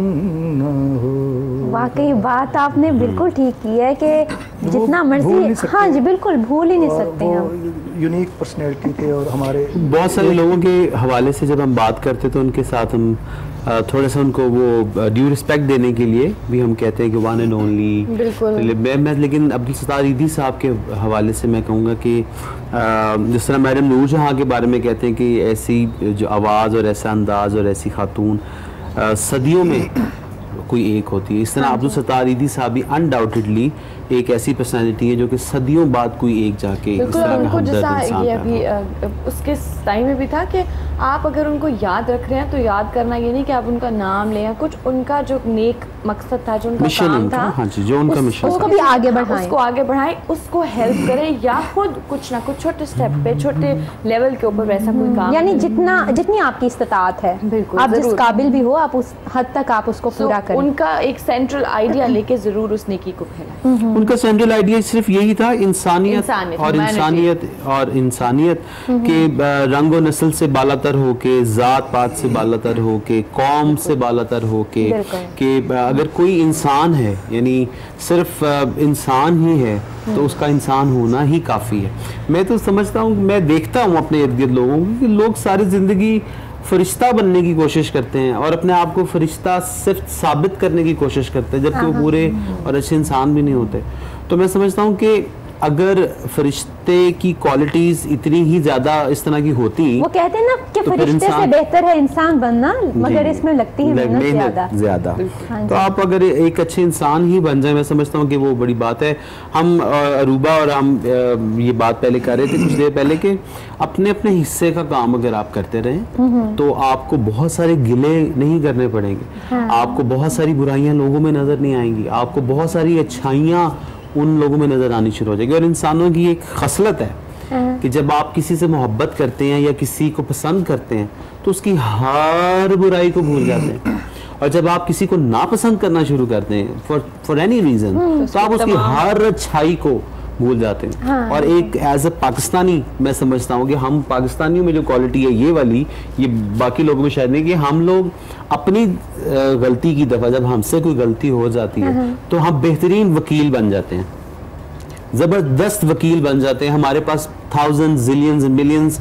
न हो। वाकई बात आपने बिल्कुल ठीक की है कि जितना मर्जी, हाँ जी बिल्कुल भूल ही नहीं सकते हम। यूनिक पर्सनैलिटी थे और हमारे बहुत सारे लोगों के हवाले से जब हम बात करते तो उनके साथ हम थोड़ा सा उनको वो ड्यू रिस्पेक्ट देने के लिए भी हम कहते हैं कि वन एंड ओनली। बिल्कुल। मैं लेकिन अब्दुल सत्तार ईदी साहब के हवाले से मैं कहूँगा कि जिस तरह मैडम नूर जहाँ के बारे में कहते हैं कि ऐसी जो आवाज़ और ऐसा अंदाज़ और ऐसी खातून सदियों में कोई एक होती है, इस तरह अब्दुल सत्तार ईदी साहब भी अनडाउटेडली एक ऐसी पर्सनालिटी है जो कि सदियों बाद कोई एक जाके इस तरह का उनको हमदर्द जैसा इंसान ये पैदा अभी उसके टाइम में भी था कि आप अगर उनको याद रख रहे हैं तो याद करना ये नहीं कि आप उनका नाम लें, या कुछ उनका जो नेक मकसद था, जो उनका मिशन काम उनका, था, हाँ जी, जो उनका मिशन उसको भी आगे बढ़ाएं, उसको आगे बढ़ाएं, उसको हेल्प करें, या खुद कुछ ना कुछ छोटे स्टेप पे, छोटे लेवल के ऊपर वैसा कोई काम, यानी जितनी आपकी इस्तात है, बिल्कुल, आप जिस जरूर। काबिल भी हो आप उस हद तक आप उसको पूरा करें। उनका एक सेंट्रल आइडिया लेके जरूर उस नेकी को फैलाएं। उनका सेंट्रल आइडिया सिर्फ यही था, इंसानियत और इंसानियत के रंग व नस्ल से बालातर होके, जात पात से बालातर होके, कौम से बालातर होके, कि अगर कोई इंसान है यानी सिर्फ इंसान ही है तो उसका इंसान होना ही काफ़ी है। मैं तो समझता हूँ, मैं देखता हूँ अपने इर्द गिर्द लोगों को कि लोग सारी ज़िंदगी फरिश्ता बनने की कोशिश करते हैं और अपने आप को फरिश्ता सिर्फ साबित करने की कोशिश करते हैं, जबकि वो पूरे और अच्छे इंसान भी नहीं होते। तो मैं समझता हूँ कि अगर फरिश्ते की क्वालिटीज इतनी ही ज्यादा इस तरह की होती, वो कहते हैं ना कि तो फरिश्ते से बेहतर है इंसान बनना, मगर इसमें लगती है मेहनत ज्यादा। तो आप अगर एक अच्छे इंसान ही बन जाए, मैं समझता हूँ कि वो बड़ी बात है। हम अरूबा और हम ये बात पहले कर रहे थे कुछ देर पहले कि अपने अपने हिस्से का काम अगर आप करते रहें तो आपको बहुत सारे गिले नहीं करने पड़ेंगे, आपको बहुत सारी बुराइयां लोगों में नजर नहीं आएंगी, आपको बहुत सारी अच्छाइयाँ उन लोगों में नजर आनी शुरू हो जाएगी। और इंसानों की एक खसलत है कि जब आप किसी से मोहब्बत करते हैं या किसी को पसंद करते हैं तो उसकी हर बुराई को भूल जाते हैं, और जब आप किसी को नापसंद करना शुरू करते हैं फॉर एनी रीजन तो आप उसकी हर अच्छाई को भूल जाते हैं। और एक एज अ पाकिस्तानी मैं समझता हूँ कि हम पाकिस्तानियों में जो क्वालिटी है ये वाली, ये बाकी लोगों में शायद नहीं, कि हम लोग अपनी गलती की दफा जब हमसे कोई गलती हो जाती है तो हम बेहतरीन वकील बन जाते हैं, जबरदस्त वकील बन जाते हैं, हमारे पास थाउजेंड जिलियंस मिलियंस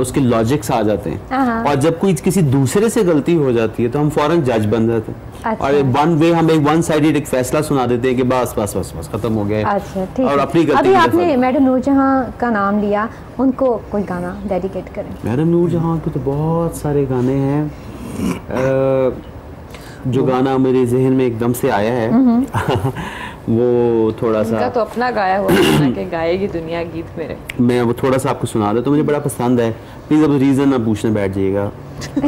उसके लॉजिक्स आ जाते हैं। और जब कोई किसी दूसरे से गलती हो जाती है तो हम फौरन जज बन जाते हैं। अच्छा। और वन वे हम एक वन साइडेड एक फैसला सुना देते हैं कि बस बस बस बस खत्म हो गया। अच्छा, ठीक और है। अपनी गलती अभी आपने मैडम नूरजहां का नाम लिया, उनको कोई गाना डेडिकेट करें। मैडम नूरजहां के तो बहुत सारे गाने हैं, जो गाना मेरे जहन में एकदम से आया है वो थोड़ा सा तो अपना गाया हुआ है कि गाएगी दुनिया गीत मेरे, मैं वो थोड़ा सा आपको सुना देता हूँ, मुझे बड़ा पसंद है। प्लीज अब रीजन ना पूछने बैठ जाइएगा,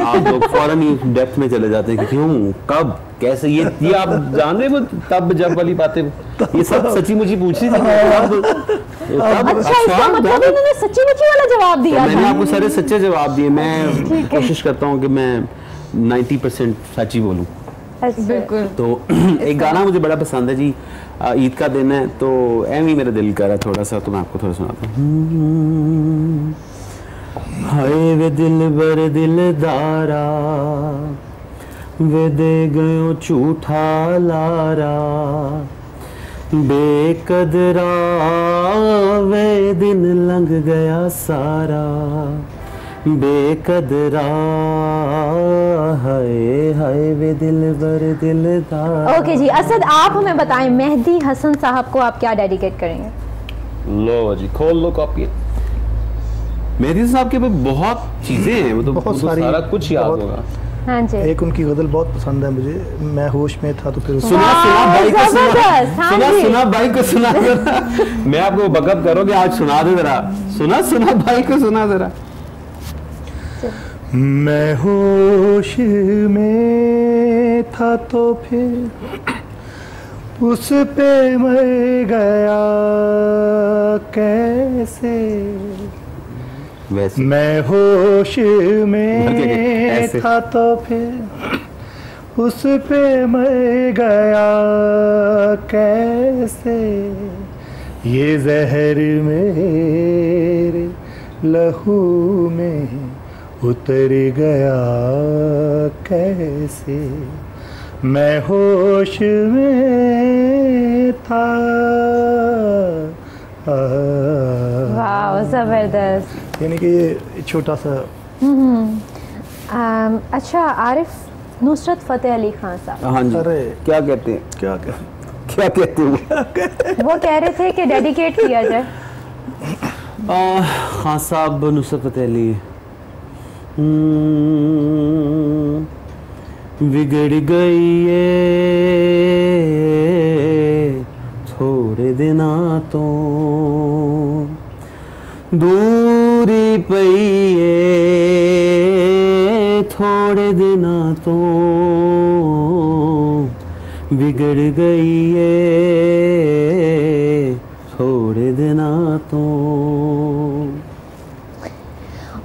आप लोग फौरन ही डेप्थ में चले जाते हैं कि क्यों, कब, कैसे, ये आप जान रहे हो तब जब वाली बातें, ये सब सच्ची मुची पूछ रही थी। अच्छा, इसका मतलब इन्होंने सच्ची मुची वाला जवाब दिया। मैंने आपको सारे सच्चे जवाब दिए, मैं कोशिश करता हूँ कि मैं 90% सच ही बोलूँ। बिल्कुल। तो एक गाना मुझे बड़ा पसंद है जी, ईद का दिन है तो एम ही मेरा दिल कर रहा है थोड़ा सा, तो मैं आपको थोड़ा सुनाता हूँ। हाय वे दिल बर दिलदारा, वे दे गयो झूठा लारा, बेकदरा वे दिन लंघ गया सारा, बेकदरा हाय हाय वे दिल बर दिलदार। ओके जी, असद आप हमें बताएं मेहदी हसन साहब को आप क्या डेडिकेट करेंगे? लो जी, खोल लो कॉपी। मेहदी साहब के बहुत चीजें हैं, वो तो बहुत सारी, सारा कुछ याद होगा। हाँ जी। एक उनकी गजल बहुत पसंद है मुझे, मैं होश में था तो फिर सुना भाई को सुना भाई को सुना जरा। मैं आपको बकअप करोगे आज, सुना दे जरा, सुना भाई को सुना जरा। मैं होश में था तो फिर उस पे मर गया कैसे, वैसे मैं होश में ऐसे। था तो फिर उस पे मर गया कैसे, ये जहर मेरे लहू में उतर गया कैसे, मैं होश में था। वाह जबरदस्त। यानी कि ये छोटा सा। अच्छा आरिफ, नुसरत फ़तेह अली खान साहब हाँ जी, अरे क्या कहते हैं, क्या क्या कहते हैं वो कह रहे थे कि डेडिकेट किया जाए। खान साहब नुसरत फ़तेह अली। बिगड़ गई ये थोड़े दिना तो दूरी पई ये थोड़े दिना तो बिगड़ गई ये थोड़े दिना तो।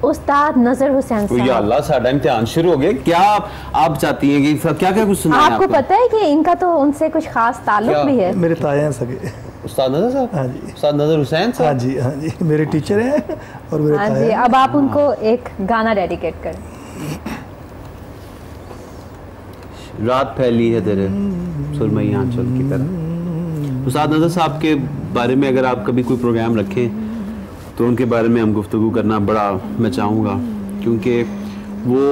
उस्ताद नजर हुसैन या साहब, अल्लाह, साडा इम्तिहान शुरू हो गया। क्या आप चाहती हैं कि क्या क्या कुछ सुनाएं आपको पता है कि इनका तो उनसे कुछ खास ताल्लुक क्या? भी है। मेरे ताए हैं सगे। उस्ताद नजर साहब? हाँ जी। उस्ताद नजर हुसैन हाँ साहब? जी, हाँ जी, मेरे टीचर हैं और मेरे हाँ ताए जी, हैं। अब आप उनको एक गाना डेडिकेट करें। रात फैली है तेरे सुरमई आंचल की तरह। उस्ताद नजर साहब के बारे में अगर आप कभी कोई प्रोग्राम रखें तो उनके बारे में हम गुफ्तगू करना बड़ा मैं चाहूँगा, क्योंकि वो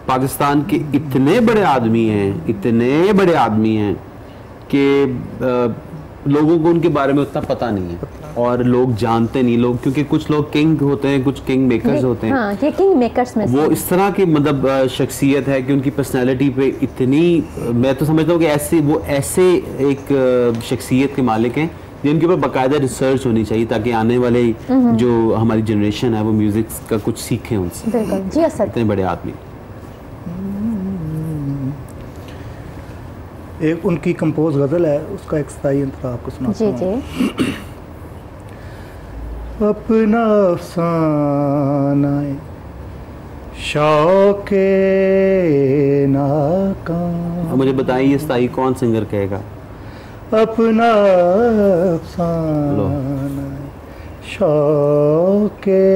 पाकिस्तान के इतने बड़े आदमी हैं कि लोगों को उनके बारे में उतना पता नहीं है और लोग जानते नहीं, लोग क्योंकि कुछ लोग किंग होते हैं, कुछ किंग मेकर्स होते हैं। हाँ, ये किंग मेकर्स में वो से। इस तरह की मतलब शख्सियत है कि उनकी पर्सनैलिटी पे इतनी, मैं तो समझता हूँ कि वो ऐसे एक शख्सियत के मालिक हैं जिनके ऊपर बाकायदा रिसर्च होनी चाहिए ताकि आने वाले जो हमारी जनरेशन है वो म्यूजिक का कुछ सीखें उनसे। बिल्कुल जी असद। इतने बड़े आदमी। एक उनकी कंपोज गज़ल है, उसका एक स्थाई अंतरा आपको सुनाता जी हूँ। जी। अपना अफसाना शौके नाकाम, अब मुझे बताइए ये स्थाई कौन सिंगर कहेगा? अपना अफसाना शौके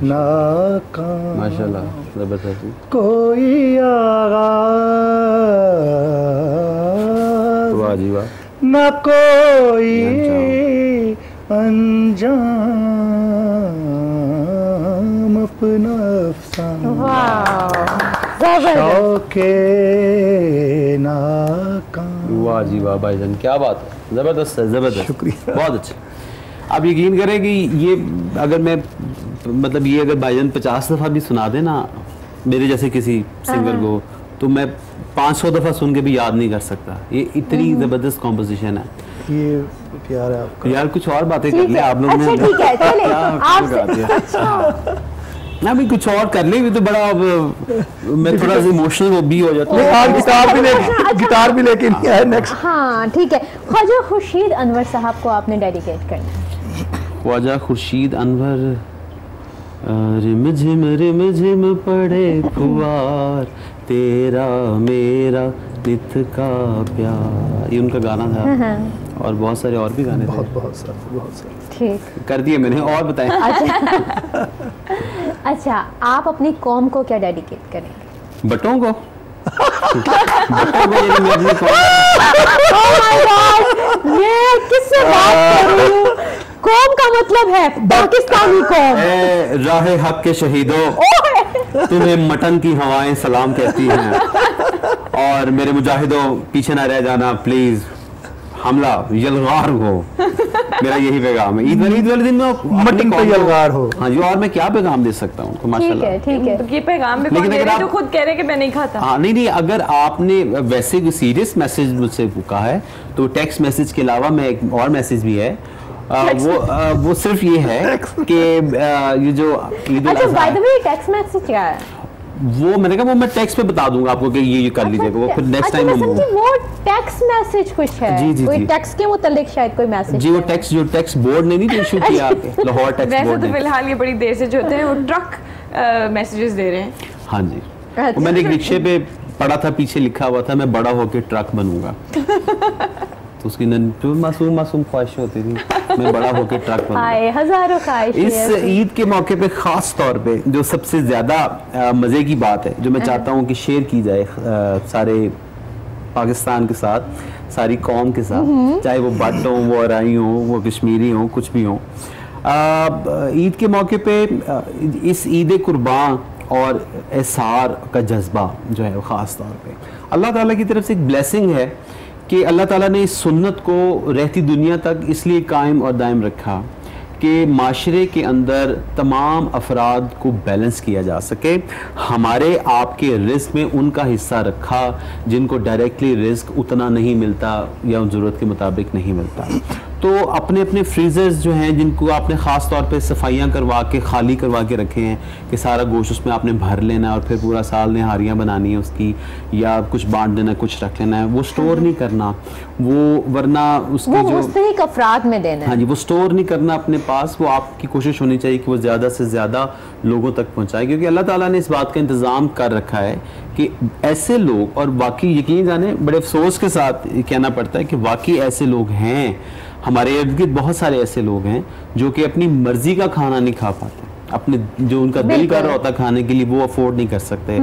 नाकाम, माशाल्लाह, जबरदस्त। कोई आगाज़ वाह जी वाह। न कोई अंजाम, अपना अफसाना शौके नाकाम। वाह जी वाह भाईजान, क्या बात है, जबरदस्त है, जबरदस्त, शुक्रिया। बहुत अच्छा। आप यकीन करें कि ये अगर मैं मतलब ये अगर भाईजान 50 दफ़ा भी सुना दे ना मेरे जैसे किसी सिंगर को, तो मैं 500 दफ़ा सुन के भी याद नहीं कर सकता। ये इतनी ज़बरदस्त कॉम्पोजिशन है। ये प्यार है आपका। यार कुछ और बातें कर ठीक ले है, आप लोगों ने। अच्छा ठीक है, चले क्या आप गा दिया। ना भी कुछ और कर ले भी तो बड़ा मैं थोड़ा सा इमोशनल वो भी हो जाता हूँ। आप गिटार भी लेके नहीं आए नेक्स्ट। हाँ ठीक है, ख्वाजा खुर्शीद अनवर साहब को आपने डेडिकेट करना है। ख्वाजा खुर्शीद अनवर। रिम झिम पड़े फुआर तेरा मेरा नित का प्यार, ये उनका गाना था। और बहुत सारे और भी गाने थे। बहुत सारे। ठीक। कर दिए मैंने, और बताएं। अच्छा, आप अपनी कौम को क्या डेडिकेट करेंगे? बटों को बटों को ये मेरी कौम। Oh my God! ये किससे बात कर रही हूँ? कौम का मतलब है पाकिस्तानी कौम। राहे हक के शहीदों, तुम्हें मटन की हवाएं सलाम कहती हैं, और मेरे मुजाहिदों पीछे ना रह जाना प्लीज, हमला यलगार हो। मेरा यही पैगाम है। ईद वाले दिन में मटन पे यलगार हो। हाँ जी, और मैं क्या पैगाम दे सकता हूँ? ठीक माशाल्लाह। है ठीक है। ये पैगाम भी लेकिन कौन दे अगर रहे हैं आप- जो खुद कह रहे हैं कि मैं नहीं खाता। हाँ नहीं, अगर आपने वैसे सीरियस मैसेज मुझसे कहा है तो टेक्स्ट मैसेज के अलावा मैं एक और मैसेज भी है, वो सिर्फ ये है कि ये जो ईद उल अच्छा, अज़हा बाय है, द वे टेक्स्ट मैसेज क्या है? वो मैंने कहा वो मैं टेक्स्ट पे बता दूंगा आपको कि ये कर लीजिएगा, वो फिर नेक्स्ट टाइम मैं हम समझी वो टेक्स्ट मैसेज कुछ है। जी, जी, कोई जी। टेक्स्ट के मुतालिक शायद कोई मैसेज जी, वो टेक्स्ट जो टेक्स्ट बोर्ड ने नहीं इशू किया लाहौर टेक्स्ट वैसे बोर्ड तो ने। फिलहाल ये बड़ी देर से जो होते हैं वो ट्रक मैसेजेस दे रहे हैं। हाँ जी, वो मैंने एक रिक्शे पे पढ़ा था, पीछे लिखा हुआ था मैं बड़ा होकर ट्रक बनूंगा। तो उसकी जो मासूम ख्वाहिश होती थी, मैं बड़ा होकर ट्रक बनूंगा। आए हजारों ख्वाहिशें इस ऐसी। ईद के मौके पे ख़ास तौर पे जो सबसे ज़्यादा मज़े की बात है, जो मैं चाहता हूँ कि शेयर की जाए सारे पाकिस्तान के साथ, सारी कौम के साथ, चाहे वो भट्ट हों, वो अराई हों, वो कश्मीरी हों, कुछ भी हों। ईद के मौके पे इस ईद कुर्बान और एसार का जज्बा जो है वो ख़ास तौर पे अल्लाह ताला की तरफ से एक ब्लेसिंग है कि अल्लाह ताला ने इस सुन्नत को रहती दुनिया तक इसलिए कायम और दायम रखा कि माशरे के अंदर तमाम अफराद को बैलेंस किया जा सके। हमारे आपके रिस्क में उनका हिस्सा रखा जिनको डायरेक्टली रिस्क उतना नहीं मिलता या उन ज़रूरत के मुताबिक नहीं मिलता। तो अपने अपने फ्रीज़र्स जो हैं जिनको आपने ख़ास तौर पे सफाइयाँ करवा के खाली करवा के रखे हैं कि सारा गोश्त उसमें आपने भर लेना है और फिर पूरा साल निहारियाँ बनानी है उसकी, या कुछ बांट देना, कुछ रख लेना है, वो स्टोर नहीं करना, वो वरना उसके वो जो मुस्तहिक अफराद में देना हाँ है। जी, वो स्टोर नहीं करना अपने पास। वो आपकी कोशिश होनी चाहिए कि वो ज़्यादा से ज़्यादा लोगों तक पहुँचाए, क्योंकि अल्लाह ताला ने इस बात का इंतज़ाम कर रखा है कि ऐसे लोग, और वाकई यकीन जाने बड़े अफसोस के साथ कहना पड़ता है कि वाकई ऐसे लोग हैं हमारे इर्द गिर्द, बहुत सारे ऐसे लोग हैं जो कि अपनी मर्जी का खाना नहीं खा पाते, अपने जो उनका दिल कर रहा होता खाने के लिए वो अफोर्ड नहीं कर सकते।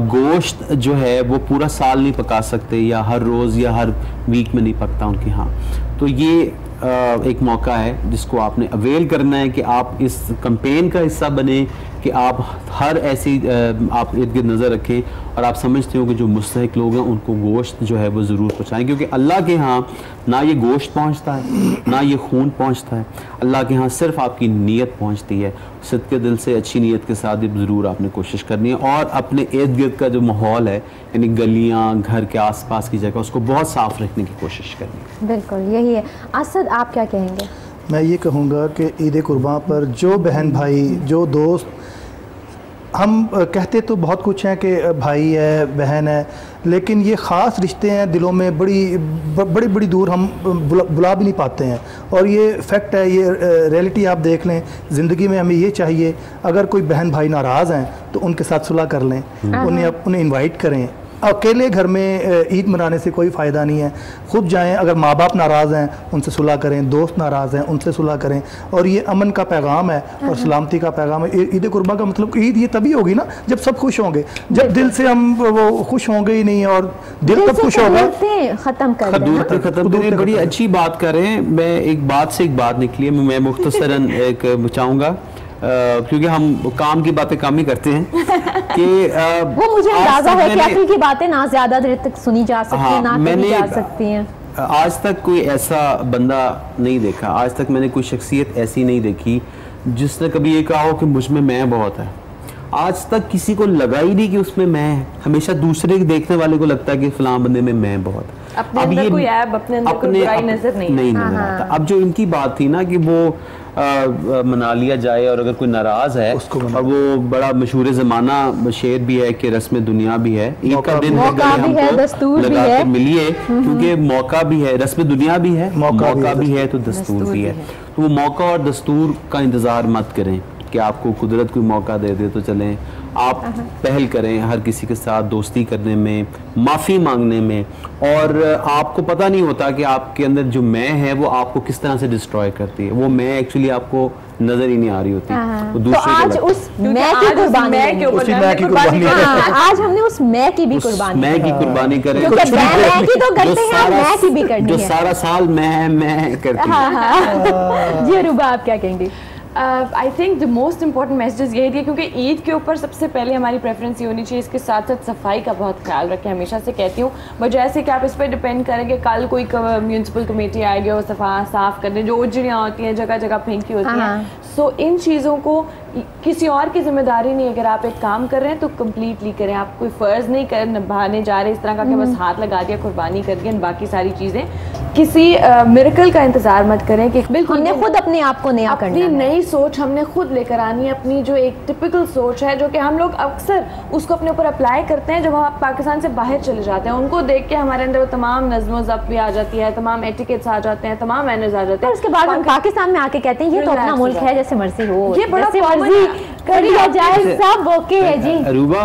गोश्त जो है वो पूरा साल नहीं पका सकते, या हर रोज़ या हर वीक में नहीं पकता उनके यहाँ। तो ये एक मौका है जिसको आपने अवेल करना है कि आप इस कैंपेन का हिस्सा बने, कि आप हर ऐसी आप इर्द गिर्द नज़र रखें और आप समझते हो कि जो मुस्तहिक लोग हैं उनको गोश्त जो है वो ज़रूर पहुँचाएँ, क्योंकि अल्लाह के यहाँ ना ये गोश्त पहुँचता है ना ये खून पहुँचता है। अल्लाह के यहाँ सिर्फ आपकी नीयत पहुँचती है। सच्चे दिल से अच्छी नीयत के साथ ये ज़रूर आपने कोशिश करनी है, और अपने इर्द गिर्द का जो माहौल है, यानी गलियाँ, घर के आसपास की जगह, उसको बहुत साफ़ रखने की कोशिश करनी है। बिल्कुल यही है। असद, आप क्या कहेंगे? मैं ये कहूँगा कि ईद कुर्बान पर जो बहन भाई, जो दोस्त, हम कहते तो बहुत कुछ हैं कि भाई है, बहन है, लेकिन ये ख़ास रिश्ते हैं दिलों में बड़ी दूर हम बुला भी नहीं पाते हैं। और ये फैक्ट है, ये रियलिटी आप देख लें ज़िंदगी में। हमें ये चाहिए अगर कोई बहन भाई नाराज़ हैं तो उनके साथ सुलह कर लें, उन्हें इनवाइट करें। अकेले घर में ईद मनाने से कोई फ़ायदा नहीं है, खुद जाएं। अगर माँ बाप नाराज़ हैं उनसे सुलह करें, दोस्त नाराज़ हैं उनसे सुलह करें। और ये अमन का पैगाम है और सलामती का पैगाम है। ईद कुर्बान का मतलब ईद ये तभी होगी ना जब सब खुश होंगे। जब दिल से हम वो खुश होंगे ही नहीं, और दिल कब खुश होगा? खत्म कर खत्म। बड़ी अच्छी बात कर रहे हैं। मैं एक बात से एक बात निकली है, मैं मुख्तसरन एक चाहूँगा, क्योंकि हम काम की बातें कम ही करते हैं कि वो मुझे अंदाजा है कि अकल की बातें ना ज्यादा देर तक सुनी जा सकती हैं, ना कही जा सकती हैं। आज तक कोई ऐसा बंदा नहीं देखा, आज तक मैंने कोई शख्सियत ऐसी नहीं देखी जिसने कभी ये कहा हो कि मुझ में मैं बहुत है। आज तक किसी को लगा ही नहीं कि उसमें मैं है। हमेशा दूसरे के देखने वाले को लगता है कि फलां बंदे में मैं बहुत। अपने अंदर कोई ऐब, अपने अंदर कोई बुराई नजर नहीं आता। अब जो इनकी बात थी ना कि वो मना लिया जाए, और अगर कोई नाराज है उसको, और वो बड़ा मशहूर ज़माना शेर भी है कि रस्म दुनिया भी है, ईद का दिन है, दस्तूर भी है, मिलिए, क्योंकि मौका भी है, रस्म दुनिया भी है, मौका भी है तो दस्तूर भी है। तो वो मौका और दस्तूर का इंतज़ार मत करें कि आपको कुदरत कोई मौका दे दे तो चलें। आप पहल करें हर किसी के साथ दोस्ती करने में, माफ़ी मांगने में। और आपको पता नहीं होता कि आपके अंदर जो मैं है वो आपको किस तरह से डिस्ट्रॉय करती है। वो मैं एक्चुअली आपको नजर ही नहीं आ रही होती, वो दूसरे तो आज उस मैं की कुर्बानी, आज हमने उस मैं की भी कुर्बानी करें, जो सारा साल मैं करती है। जी रुबा, आप क्या कहेंगे? I think the most important message यही थी, क्योंकि ईद के ऊपर सबसे पहले हमारी प्रेफरेंस ये होनी चाहिए, इसके साथ साथ सफाई का बहुत ख्याल रखें। हमेशा से कहती हूँ, बजाय से कि आप इस पर डिपेंड करेंगे कल कोई म्यूनसिपल कमेटी आएगी और साफ़ कर दे, जो उजड़ियाँ होती हैं जगह जगह फेंकी होती हैं। सो इन चीज़ों को किसी और की जिम्मेदारी नहीं। अगर आप एक काम कर रहे हैं तो कम्प्लीटली करें। आप कोई फ़र्ज़ नहीं कर निभाने जा रहे इस तरह का कि बस हाथ लगा दिया, कुर्बानी कर दी, बाकी सारी चीज़ें किसी मिरेकल का इंतजार मत करें कि बिल्कुल हमने खुद अपने आप को नया करना अपनी है। नई सोच हमने खुद लेकर आनी है, अपनी जो एक टिपिकल सोच है जो कि हम लोग अक्सर उसको अपने ऊपर अप्लाई करते हैं जब हम पाकिस्तान से बाहर चले जाते हैं। उनको देख के हमारे अंदर वो तमाम नज़्म ज़ब्त भी आ जाती है, तमाम एटिकेट्स आ जाते हैं, तमाम मैनर्स आ जाते और हैं। उसके बाद हम पाकिस्तान में आके कहते हैं ये तो अपना Relax मुल्क हो है, जैसे मर्जी हो, ये बड़ा जैसे common मर्जी है। कर लिया जाए, सब ओके है जी। रूबा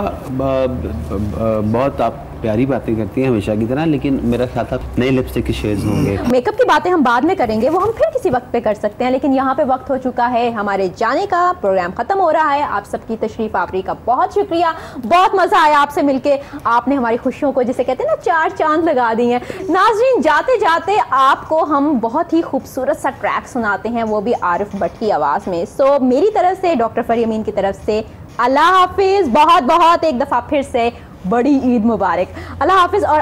बहुत आप प्यारी बातें करती हैं हमेशा की तरह, लेकिन मेरा ख्याल था नए लिपस्टिक के शेड्स होंगे। मेकअप की बातें हम बाद में करेंगे, वो हम फिर किसी वक्त पे कर सकते हैं, लेकिन यहाँ पे वक्त हो चुका है हमारे जाने का, प्रोग्राम खत्म हो रहा है। आप सबकी तशरीफ आवरी का बहुत शुक्रिया, बहुत मजा आया आपसे मिलके, आपने हमारी खुशियों को जिसे कहते हैं ना 4 चांद लगा दिए हैं। नाज़रीन, जाते जाते आपको हम बहुत ही खूबसूरत सा ट्रैक सुनाते हैं, वो भी आरिफ भट्ट की आवाज़ में। सो मेरी तरफ से, डॉक्टर फरी अमीन की तरफ से अल्लाह हाफिज़, बहुत बहुत एक दफ़ा फिर से बड़ी ईद मुबारक। अल्लाह हाफिज़। और